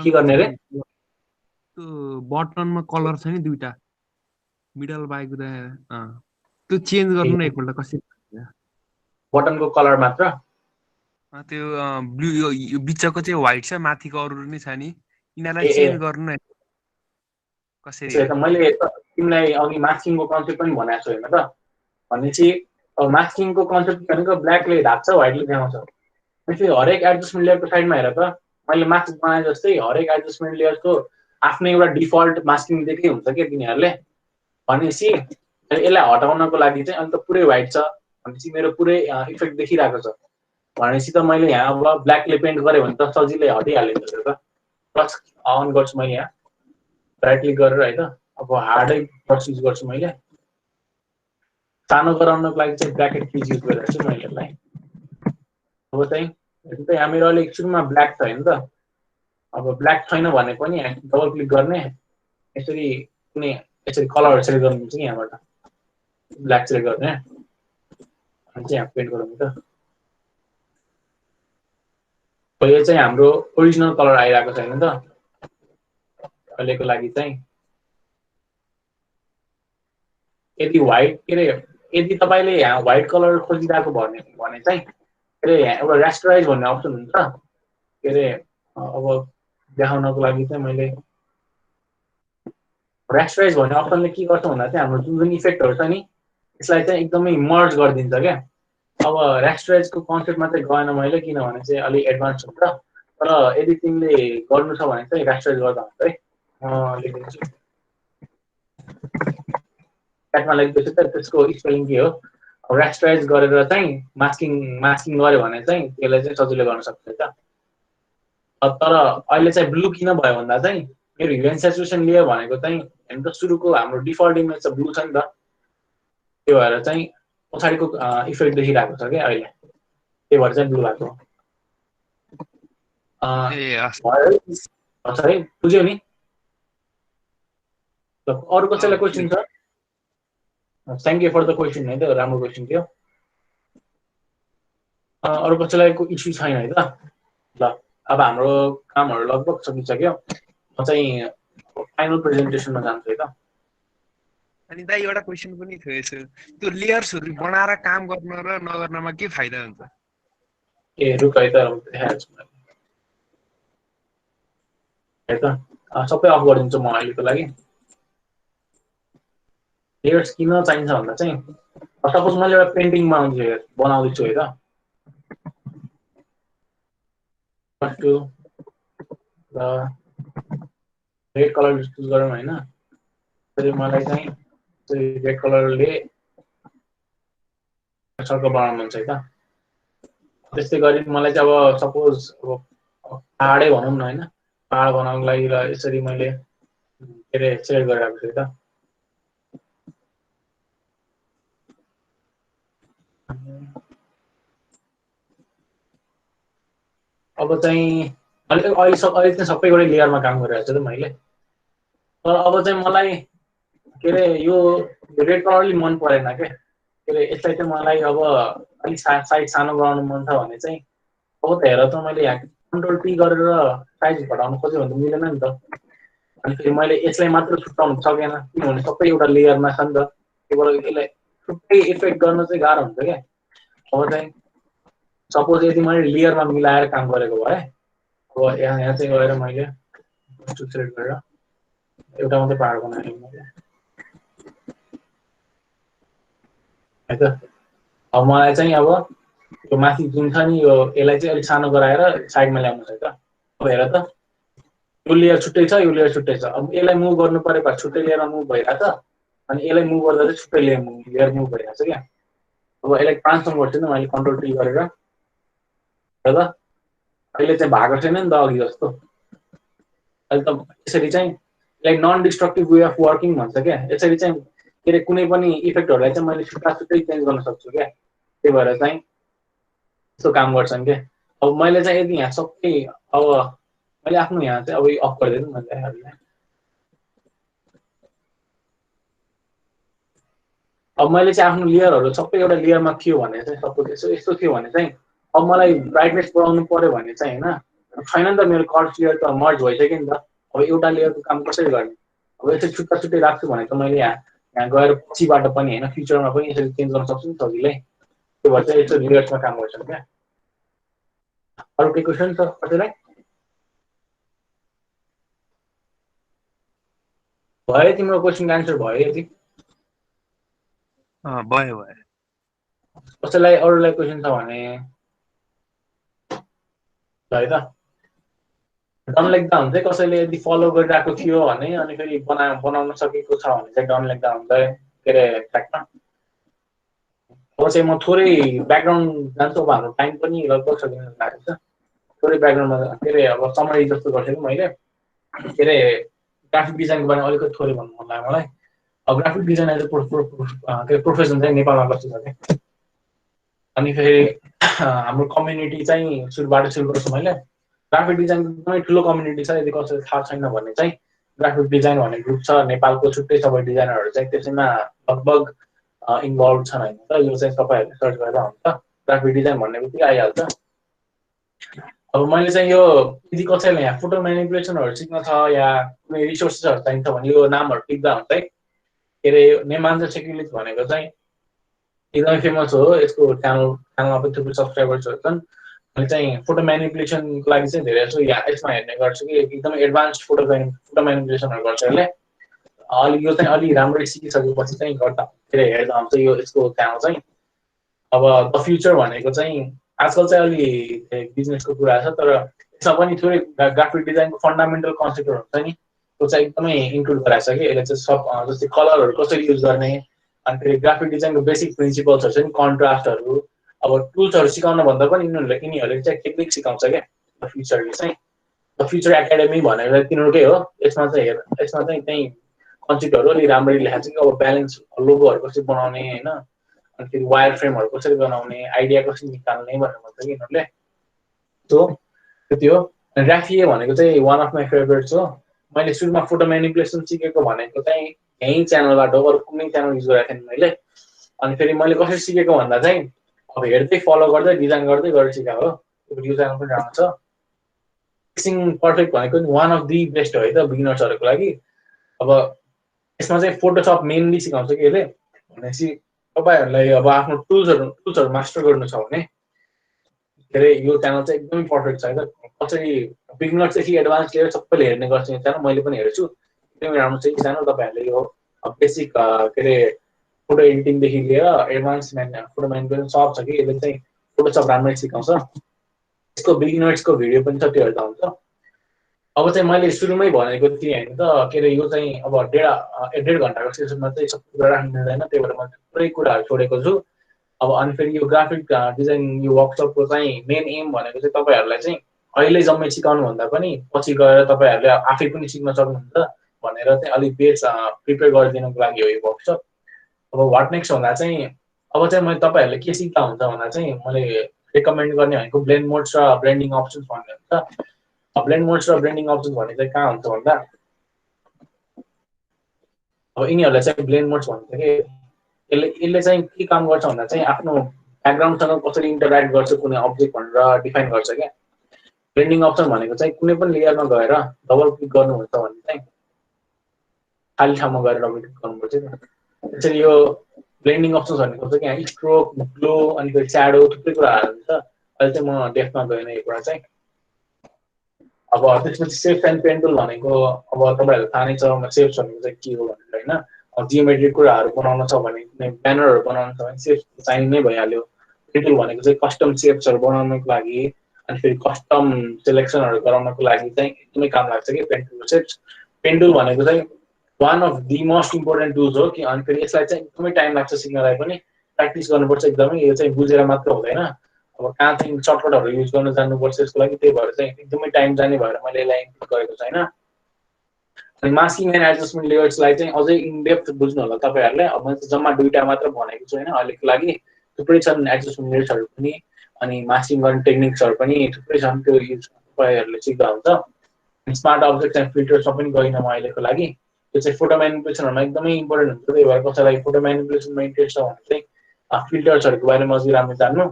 के गर्ने रे? त्यो त्यो बटनमा कलर छ नि दुईटा मिडल बाइक त्यो चेन्ज गर्नु न एकपल्ट कसरी बटनको कलर मात्र त्यो ब्लू यो बिचको चाहिँ व्हाइट छ माथिको अरू नै छ नि यिनीहरूलाई ए, ए। चेन्ज गर्नु न कसरी त्यसो भए त मैले तिमीलाई अघि मास्किङको कन्सेप्ट पनि भनेको छु होइन त भनेपछि अब मास्किङको कन्सेप्ट भनेको ब्ल्याकले ढाक्छ व्हाइटले देखाउँछ त्यसपछि हरेक एडजस्टमेन्ट लेयरको साइडमा हेर त मैले मास्क बनाए जस्तै हरेक एडजस्टमेन्ट लेयरको आफ्नै एउटा डिफल्ट मास्किङ दिएकै हुन्छ क्या तिनीहरूले भनेपछि यसलाई हटाउनको लागि चाहिँ अन्त पुरै व्हाइट छ भनेपछि मेरो पुरै इफेक्ट देखिरहेको छ भनेपछि त मैले यहाँ अब ब्ल्याकले पेन्ट गरेँ भने त सजिलै हटिहाल्यो नि त प्लस अन गर्छु मैले यहाँ राइट क्लिक गरेर है त अब हार्डै ब्रस युज गर्छु मैले सानो गराउनको लागि चाहिँ ब्राकेट किज युज गरिरहेको छु मैले यसलाई अब चाहिँ हेर्नु त यहाँ मेरो अलिक सुरुमा ब्ल्याक छ होइन त अब ब्ल्याक छैन भने पनि डबल क्लिक गर्ने यसरी कुनै यसरी कलरहरू सेलेक्ट गर्नुहुन्छ कि यहाँबाट ब्ल्याक सेलेक्ट गर्ने अनि चाहिँ यहाँ पेन्ट गरौँ त यो चाहिँ हाम्रो ओरिजिनल कलर आइरहेको छैन त अहिलेको लागि चाहिँ यदि व्हाइट के अरे यदि तपाईँले यहाँ व्हाइट कलर खोजिरहेको भने चाहिँ के अरे यहाँ एउटा रेस्टराइज भन्ने अप्सन हुन्छ के अरे अब देखाउनको लागि चाहिँ मैले रेस्टराइज भन्ने अप्सनले के गर्छ भन्दा चाहिँ हाम्रो जुन जुन इफेक्टहरू छ नि यसलाई चाहिँ एकदमै मर्ज गरिदिन्छ क्या अब रेस्टराइजको कन्सेप्टमा चाहिँ गएन मैले किनभने चाहिँ अलिक एडभान्स हुन्छ तर यदि तिमीले गर्नु छ भने चाहिँ रेस्टराइज गर्दा हुन्छ है लेखिदिन्छु क्याटमा लेख्दैछु त त्यसको स्पेलिङ के हो रेस्टराइज गरेर चाहिँ मास्किङ गऱ्यो भने चाहिँ त्यसलाई चाहिँ सजिलो गर्न सक्छ त तर अहिले चाहिँ ब्लू किन भयो भन्दा चाहिँ मेरो ह्यू एन्ड सेचुरेसन लेयर भनेको चाहिँ हेर्नु त सुरुको हाम्रो डिफल्ट इमेज चाहिँ ब्लू छ नि त त्यो भएर चाहिँ पछाडिको इफेक्ट देखिरहेको छ क्या अहिले त्यही भएर चाहिँ ब्लू भएको है बुझ्यौ नि अरू कसैलाई क्वेसन छ thank you for the question है त राम्रो क्वेसन थियो अरू कसैलाई इस्यु छैन है त ल अब हाम्रो कामहरू लगभग सकिसक्यो म चाहिँ फाइनल प्रेजेन्टेसनमा जान्छु है त अनि दाइ एउटा क्वेसन पनि थियो यसो त्यो लेयर्सहरू बनाएर काम गर्न र नगर्नमा के फाइदा हुन्छ ए रुक है त देखाइहाल्छु है त सबै अफ गरिदिन्छु म अहिलेको लागि लेयर्स किन चाहिन्छ भन्दा चाहिँ सपोज मैले एउटा पेन्टिङ बनाउँदैछु है त रेड कलर चुज गरौँ होइन मलाई चाहिँ रेड कलरले सर्कल बनाउनु मन छ है त त्यस्तै गरी मलाई चाहिँ अब सपोज अब पहाडै भनौँ न होइन पहाड बनाउनको लागि र यसरी मैले के अरे सेलेक्ट गरिरहेको छु है त अब चाहिँ अहिले चाहिँ सबै एउटै लेयरमा काम गरिरहेको छु त मैले तर अब चाहिँ मलाई के अरे यो रेड कलरले मन परेन क्या के अरे यसलाई चाहिँ मलाई अब अलिक साइज सानो बनाउनु मन छ भने चाहिँ अब त हेर त मैले यहाँ कन्ट्रोल टी गरेर साइज घटाउनु खोजेँ भने त मिलेन नि त अनि फेरि मैले यसलाई मात्र छुट्याउनु सकेन किनभने सबै एउटा लेयरमा छ नि त त्यही भएर यसलाई छुट्टै इफेक्ट गर्न चाहिँ गाह्रो हुन्छ क्या अब चाहिँ सपोज यदि मैले लेयरमा मिलाएर काम गरेको भए अब यहाँ चाहिँ गएर मैले सेलेक्ट गरेर एउटा मात्रै पहाड बनाएँ मैले है त अब मलाई चाहिँ अब यो माथि जुन छ नि यो यसलाई चाहिँ अलिक सानो गराएर साइडमा ल्याउनु छ त अब हेर त यो लेयर छुट्टै छ यो लेयर छुट्टै छ अब यसलाई मुभ गर्नु पऱ्यो भने छुट्टै लेयरमा मुभ भइरहेछ अनि यसलाई मुभ गर्दा चाहिँ छुट्टै लेयर मुभ भइरहेछ क्या अब यसलाई ट्रान्सफर्म गर्छु नि मैले कन्ट्रोल टी गरेर हेर त अहिले चाहिँ भएको छैन नि त अघि जस्तो अहिले त यसरी चाहिँ like non destructive way of working भन्छ क्या यसरी चाहिँ के अरे कुनै पनि इफेक्टहरूलाई चाहिँ मैले छुट्टा छुट्टै चेन्ज गर्न सक्छु क्या त्यही भएर चाहिँ यस्तो काम गर्छन् क्या अब मैले चाहिँ यदि यहाँ सबै अब मैले आफ्नो यहाँ चाहिँ अब अफ गरिदिनु मैले अब मैले चाहिँ आफ्नो लेयरहरू सबै एउटा लेयरमा थियो भने चाहिँ सपोज यस्तो थियो भने चाहिँ अब मलाई ब्राइटनेस बढाउनु पर्यो भने चाहिँ होइन छैन नि त मेरो कर्भ लेयर त मर्ज भइसक्यो नि त अब एउटा लेयरको काम कसरी गर्ने अब यसरी छुट्टा छुट्टै राख्छु भने त मैले यहाँ गएर पछिबाट पनि होइन फ्युचरमा पनि यसरी चेन्ज गर्न सक्छु नि सजिलै त्यो भएर चाहिँ यसरी लेयर्समा काम गर्छन् क्या अरू केही क्वेसन छ कसैलाई भयो तिम्रो क्वेसनको एन्सर भयो यति भयो भयो कसैलाई अरूलाई क्वेसन छ भने है त डन लेख्दा हुन्छ कसैले यदि फलो गरिरहेको थियो भने अनि फेरि बनाउन सकेको छ भने चाहिँ डन लेख्दा हुन्छ के अरे ट्र्याकमा अब चाहिँ म थोरै ब्याकग्राउन्ड जान्छु अब हाम्रो टाइम पनि लगभग सकिन लागेको छ थोरै ब्याकग्राउन्डमा के अरे अब समरी जस्तो गर्छु कि मैले के अरे ग्राफिक डिजाइनको बारेमा अलिकति थोरै भन्नु मन लाग्यो मलाई अब graphic design as a profession चाहिँ नेपालमा कस्तो छ क्या अनि फेरि हाम्रो कम्युनिटी चाहिँ सुरुबाट सुरु गर्छु मैले ग्राफिक डिजाइनको एकदमै ठुलो कम्युनिटी छ यदि कसैलाई थाहा छैन भने चाहिँ ग्राफिक डिजाइन भन्ने ग्रुप छ नेपालको छुट्टै सबै डिजाइनरहरू चाहिँ त्यसैमा लगभग इन्भल्भ छन् होइन त यो चाहिँ तपाईँहरूले सर्च गरेर हुन्छ ग्राफिक डिजाइन भन्ने बित्तिकै आइहाल्छ अब मैले चाहिँ यो यदि कसैलाई यहाँ फोटो म्यानिपुलेसनहरू सिक्न छ या कुनै रिसोर्सेसहरू चाहिन्छ भने यो नामहरू टिप्दा हुन्छ है के अरे नेमान्जा सेक्युलिट भनेको चाहिँ एकदमै फेमस हो यसको च्यानलमा पनि थुप्रै सब्सक्राइबर्सहरू छन् मैले चाहिँ फोटो म्यानिपुलेसनको लागि चाहिँ धेरै जस्तो यसमा हेर्ने गर्छु कि एकदमै एडभान्स फोटो म्यानिपुलेसनहरू गर्छ यसले अलि यो चाहिँ अलि राम्ररी सिकिसकेपछि चाहिँ गर्दा धेरै हेर्दा हुन्छ यो यसको च्यानल चाहिँ अब द फ्युचर भनेको चाहिँ आजकल चाहिँ अलि बिजनेसको कुरा छ तर यसमा पनि थोरै ग्राफिक डिजाइनको फन्डामेन्टल कन्सेप्टहरू हुन्छ नि त्यो चाहिँ एकदमै इन्क्लुड गराएको छ कि यसले चाहिँ सब जस्तै कलरहरू कसरी युज गर्ने अनि फेरि ग्राफिक डिजाइनको बेसिक प्रिन्सिपल्सहरू चाहिँ कन्ट्रास्टहरू अब टुल्सहरू सिकाउन भन्दा पनि यिनीहरूले चाहिँ टेक्निक सिकाउँछ क्या द फ्युचरले चाहिँ द फ्युचर एकाडेमी भनेर तिनीहरूकै हो यसमा चाहिँ त्यही कन्सेप्टहरू अलि राम्ररी लेखाएको छ कि अब ब्यालेन्स लोगोहरू कसरी बनाउने होइन अनि फेरि वायर फ्रेमहरू कसरी बनाउने आइडिया कसरी निकाल्ने भनेर भन्छ कि यिनीहरूले सो त्यो हो राफिए भनेको चाहिँ वान अफ माई फेभरेट्स हो मैले सुरुमा फोटो म्यानिपुलेसन सिकेको भनेको चाहिँ यहीँ च्यानलबाट हो अरू कुनै च्यानल युज गरेको थिएन मैले अनि फेरि मैले कसरी सिकेको भन्दा चाहिँ अब हेर्दै फलो गर्दै डिजाइन गर्दै गरेर सिकाएको हो यो च्यानल पनि राम्रो छ फिक्सिङ पर्फेक्ट भनेको वान अफ दि बेस्ट हो है त बिगिनर्सहरूको लागि अब यसमा चाहिँ फोटोसप मेनली सिकाउँछ कि यसले भनेपछि तपाईँहरूलाई अब आफ्नो टुल्सहरू मास्टर गर्नु छ भने के अरे यो च्यानल चाहिँ एकदमै पर्फेक्ट छ है त कसरी बिगिनर्सदेखि एडभान्स लिएर सबैले हेर्ने गर्छ यो च्यानल मैले पनि हेर्छु एकदमै राम्रो छ यो च्यानल तपाईँहरूले यो बेसिक के अरे फोटो एडिटिङदेखि लिएर एडभान्स फोटो म्यानिपुलेसन सब छ कि यसले चाहिँ फोटोसप राम्ररी सिकाउँछ यसको बिगिनर्सको भिडियो पनि छ त्यो हेर्दा हुन्छ अब चाहिँ मैले सुरुमै भनेको थिएँ होइन त के अरे यो चाहिँ अब डेढ घन्टाको सेसनमा चाहिँ सबै कुरा राख्नु मिल्दैन त्यही भएर मैले थुप्रै कुराहरू छोडेको छु अब अनि फेरि यो ग्राफिक डिजाइन यो वर्कसपको चाहिँ मेन एम भनेको चाहिँ तपाईँहरूलाई चाहिँ अहिले जम्मै सिकाउनु भन्दा पनि पछि गएर तपाईँहरूले आफै पनि सिक्न सक्नुहुन्छ भनेर चाहिँ अलिक बेस प्रिपेयर गरिदिनुको लागि हो यो वर्कसप अब वाट नेक्स्ट भन्दा चाहिँ अब चाहिँ मैले तपाईँहरूले के सिक्दा हुन्छ भन्दा चाहिँ मैले रेकमेन्ड गर्ने भनेको ब्लेन्ड मोड्स र ब्लेन्डिङ अप्सन्स भन्ने हुन्छ ब्लेन्ड मोड्स र ब्लेन्डिङ अप्सन्स भन्ने चाहिँ कहाँ हुन्छ भन्दा अब यिनीहरूलाई चाहिँ ब्लेन्ड मोड्स भन्छ कि यसले चाहिँ के काम गर्छ भन्दा चाहिँ आफ्नो ब्याकग्राउन्डसँग कसरी इन्टरेक्ट गर्छ कुनै अब्जेक्ट भनेर डिफाइन गर्छ क्या ब्लेन्डिङ अप्सन भनेको चाहिँ कुनै पनि लेयरमा गएर डबल क्लिक गर्नुहुन्छ भने चाहिँ खाली ठाउँमा गएर डबल क्लिक गर्नुपर्छ त्यसरी यो ब्लेन्डिङ अप्सन्स भनेको चाहिँ यहाँ स्ट्रोक ग्लो अनि फेरि स्याडो थुप्रै कुराहरू हुन्छ अहिले चाहिँ म डेफमा गएन यो कुरा चाहिँ अब त्यसपछि सेप्स एन्ड पेन्टुल भनेको अब तपाईँहरूलाई थाहा नै छ सेप्स भनेको चाहिँ के हो भनेर होइन अब जियोमेट्रिक कुराहरू बनाउन छ भने कुनै ब्यानरहरू बनाउनु छ भने सेप्स चाहिने नै भइहाल्यो पेन्टुल भनेको चाहिँ कस्टम सेप्सहरू बनाउनको लागि अनि फेरि कस्टम सेलेक्सनहरू गराउनको लागि चाहिँ एकदमै काम लाग्छ कि पेन्टुल सेप्स पेन्टुल भनेको चाहिँ one of the most important tools हो कि अनि फेरि यसलाई चाहिँ एकदमै टाइम लाग्छ सिक्नलाई पनि प्र्याक्टिस गर्नुपर्छ एकदमै यो चाहिँ बुझेर मात्र हुँदैन अब कहाँ चाहिँ सर्टकटहरू युज गर्न जान्नुपर्छ यसको लागि त्यही भएर चाहिँ एकदमै टाइम जाने भएर मैले यसलाई इन्क्लुड गरेको छैन अनि मास्किङ एन्ड एडजस्टमेन्ट लेयर्सलाई चाहिँ अझै इनडेप्थ बुझ्नु होला तपाईँहरूले अब मैले जम्मा दुईवटा मात्र भनेको छु होइन अहिलेको लागि थुप्रै छन् एडजस्टमेन्ट लेयर्सहरू पनि अनि मास्किङ गर्ने टेक्निक्सहरू पनि थुप्रै छन् त्यो युज तपाईँहरूले सिक्दा हुन्छ स्मार्ट अब्जेक्ट एन्ड फिल्टर्समा पनि गइनँ म अहिलेको लागि त्यो चाहिँ फोटो म्यानिपुलेसनहरूमा एकदमै इम्पोर्टेन्ट हुन्छ त्यही भएर कसैलाई फोटो म्यानिपुलेसनमा इन्ट्रेस्ट छ भने चाहिँ फिल्टर्सहरूको बारेमा अझै राम्रो जान्नु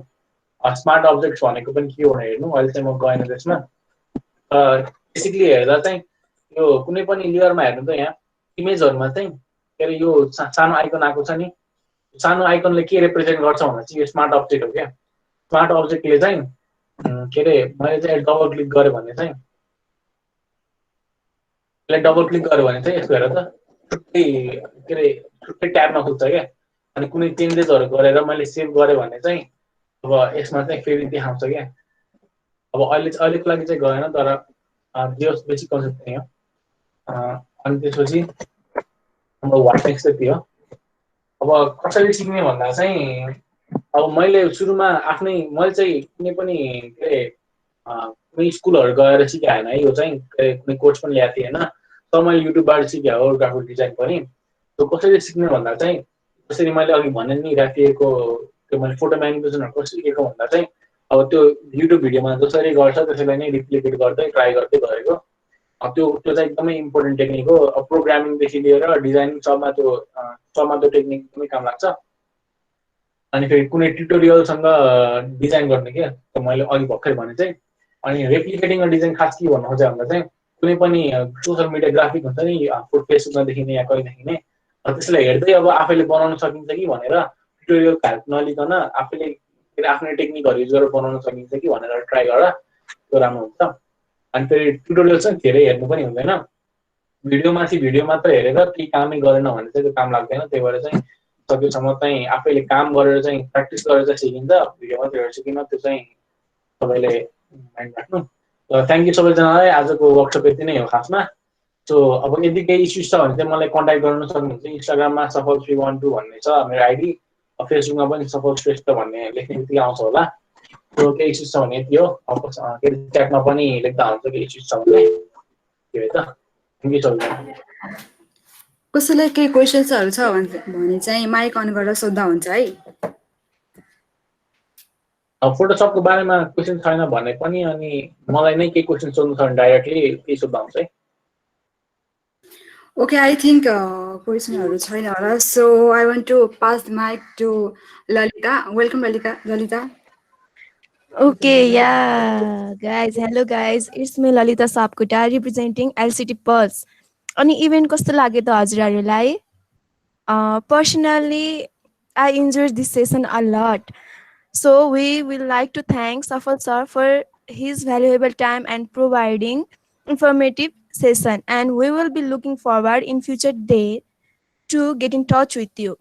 स्मार्ट अब्जेक्ट्स भनेको पनि के हो भनेर हेर्नु अहिले चाहिँ म गएन त्यसमा बेसिकली हेर्दा चाहिँ यो कुनै पनि लेयरमा हेर्नु त यहाँ इमेजहरुमा चाहिँ के अरे यो सानो आइकन आएको छ नि, सानो आइकनले के रिप्रेजेन्ट गर्छ भन्दा चाहिँ यो स्मार्ट अब्जेक्ट हो क्या। स्मार्ट अब्जेक्टले चाहिँ के अरे मैले चाहिँ डबल क्लिक गरेँ भने चाहिँ यसलाई डबल क्लिक गरेँ भने चाहिँ यसको हेर त छुट्टै के अरे छुट्टै ट्याबमा खुल्छ क्या। अनि कुनै चेन्जेसहरु गरेर मैले सेभ गरेँ भने चाहिँ अब यसमा चाहिँ फेरि देखाउँछ क्या। अब अहिलेको लागि चाहिँ गएन, तर जो बेसिक कन्सेप्ट चाहिँ हो। अनि त्यसपछि हाम्रो वाट नेक्स्ट चाहिँ त्यो अब कसरी सिक्ने भन्दा चाहिँ अब मैले सुरुमा मैले चाहिँ कुनै पनि के अरे कुनै स्कुलहरु गएर सिकेको हैन है। यो चाहिँ कुनै कोर्स पनि ल्याएको थिएन, तर मैले युट्युबबाट सिकेको हो ग्राफिक डिजाइन पनि। त्यो कसरी सिक्ने भन्दा चाहिँ जसरी मैले अघि भने नि राखिएको त्यो मैले फोटो म्यानिपुलेसनहरु कसरी सिकेको भन्दा चाहिँ अब त्यो युट्युब भिडियोमा जसरी गर्छ त्यसैलाई नै रिप्लिकेट गर्दै ट्राई गर्दै गरेको। त्यो चाहिँ एकदमै इम्पोर्टेन्ट टेक्निक हो। अब प्रोग्रामिङदेखि लिएर डिजाइनिङ सबमा त्यो टेक्निक एकदमै काम लाग्छ। अनि फेरि कुनै ट्युटोरियलसँग डिजाइन गर्ने के त मैले अघि भर्खर भने चाहिँ। अनि रेप्लिकेटिङ डिजाइन खास के भन्नु खोजेँ भन्दा चाहिँ कुनै पनि सोशल मिडिया ग्राफिक हुन्छ नि फेसबुकमा देखिने या कहीँ देखिने, त्यसलाई हेर्दै अब आफैले बनाउन सकिन्छ कि भनेर ट्युटोरियलको हेल्प नलिकन आफैले आफ्नै टेक्निकहरु युज गरेर बनाउन सकिन्छ कि भनेर ट्राई गर्दा त्यो राम्रो हुन्छ। अनि फेरि ट्युटोरियल चाहिँ धेरै हेर्नु पनि हुँदैन, भिडियो मात्र हेरेर केही कामै गरेन भने चाहिँ त्यो काम लाग्दैन। त्यही भएर चाहिँ सकेसम्म चाहिँ आफैले काम गरेर चाहिँ प्र्याक्टिस गरेर चाहिँ सिकिन्छ, भिडियो मात्र हेरेर सिकिन। त्यो चाहिँ तपाईले माइन्ड राख्नु। थ्याङ्क यू सबैजनालाई। आजको वर्कसप यति नै हो खासमा। सो अब यदि केही इस्युज छ भने चाहिँ मलाई कन्ट्याक्ट गर्न सक्नुहुन्छ। इन्स्टाग्राममा सफल312 भन्ने छ मेरो आइडी, फेसबुकमा पनि सफल श्रेष्ठ भन्ने लेख्ने बित्तिकै आउँछ होला। त्यो केही इस्युज छ भने यति हो। अब च्याटमा पनि लेख्दा हुन्छ केही इस्युज छ भने। त्यो है त। थ्याङ्क यू सबैजना। कसैलाई केही क्वेसन्सहरु छ भने चाहिँ माइक अन गरेर सोध्दा हुन्छ है। फोटोसपको बारेमा क्वेसन छैन भने पनि अनि मलाई नै केही क्वेसन सोध्नु छ भने डाइरेक्टली केही सोध्दा हुन्छ है। Okay, I think questionहरु छैन होला। So I want to pass the mic to Lalita. Welcome Lalita. Okay, yeah, guys. Hello, guys. It's me, Lalita Sapkota, representing LCT Pulse. Ani event कस्तो लाग्यो त हजुरहरुलाई? Personally, I enjoyed this session a lot. So we will like to thank Safal sir for his valuable time and providing informative session. And we will be looking forward in future day to get in touch with you.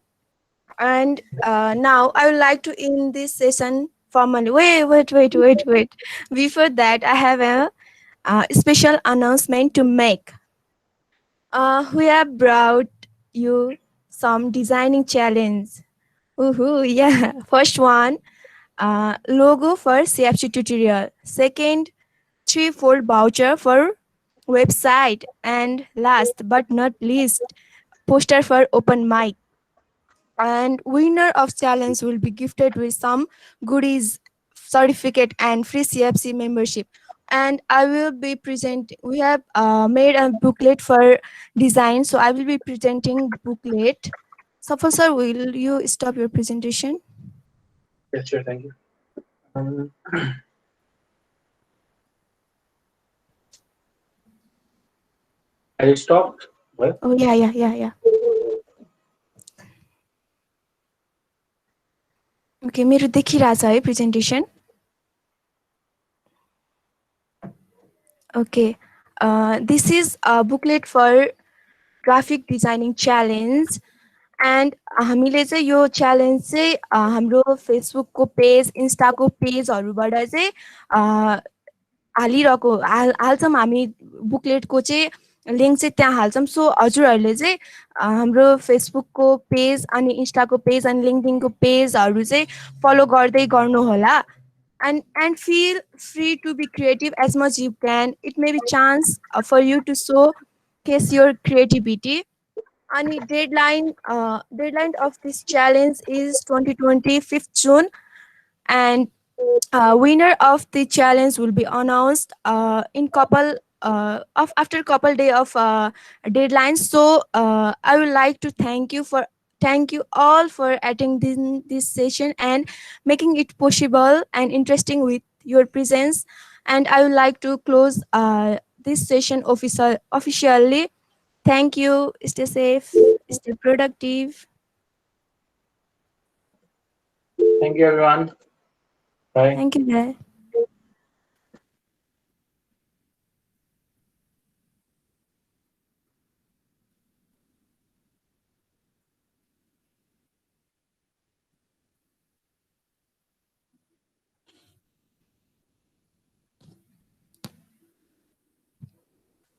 And now I would like to end this session formally. Wait. Before that, I have a special announcement to make. We have brought you some designing challenge. Woohoo, yeah. First one, logo for CFC tutorial. Second, 3-fold voucher for website. And last but not least, poster for open mic. And winner of challenge will be gifted with some goodies, certificate and free CFC membership. And I will be presenting, we have made a booklet for design, so I will be presenting booklet. Safal sir, will you stop your presentation? Yes, sure, thank you. Have you stopped? What? Oh, yeah. Okay, मेरो देखिरहेछ है presentation. Okay, this is a booklet for graphic designing challenge. And हामीले चाहिँ यो challenge चाहिँ हाम्रो Facebook को पेज, Insta को पेजहरुबाट चाहिँ हाल्छौं हामी बुकलेट को चाहिँ लिंक चाहिँ त्यहाँ हाल्छौं। सो हजुरहरुले चाहिँ हाम्रो फेसबुक को पेज अनि इन्स्टा को पेज अनि लिंक्डइन को पेजहरु चाहिँ फलो गर्दै गर्नु होला। And feel free to be creative as much you can. It may be chance for you to showcase your creativity. And deadline of this challenge is 2020 5th June, and winner of the challenge will be announced in after couple day of deadlines. So I would like to thank you all for attending this session and making it possible and interesting with your presence. And I would like to close this session officially. Thank you. Stay safe. Stay productive. Thank you, everyone. Bye. Thank you, guys.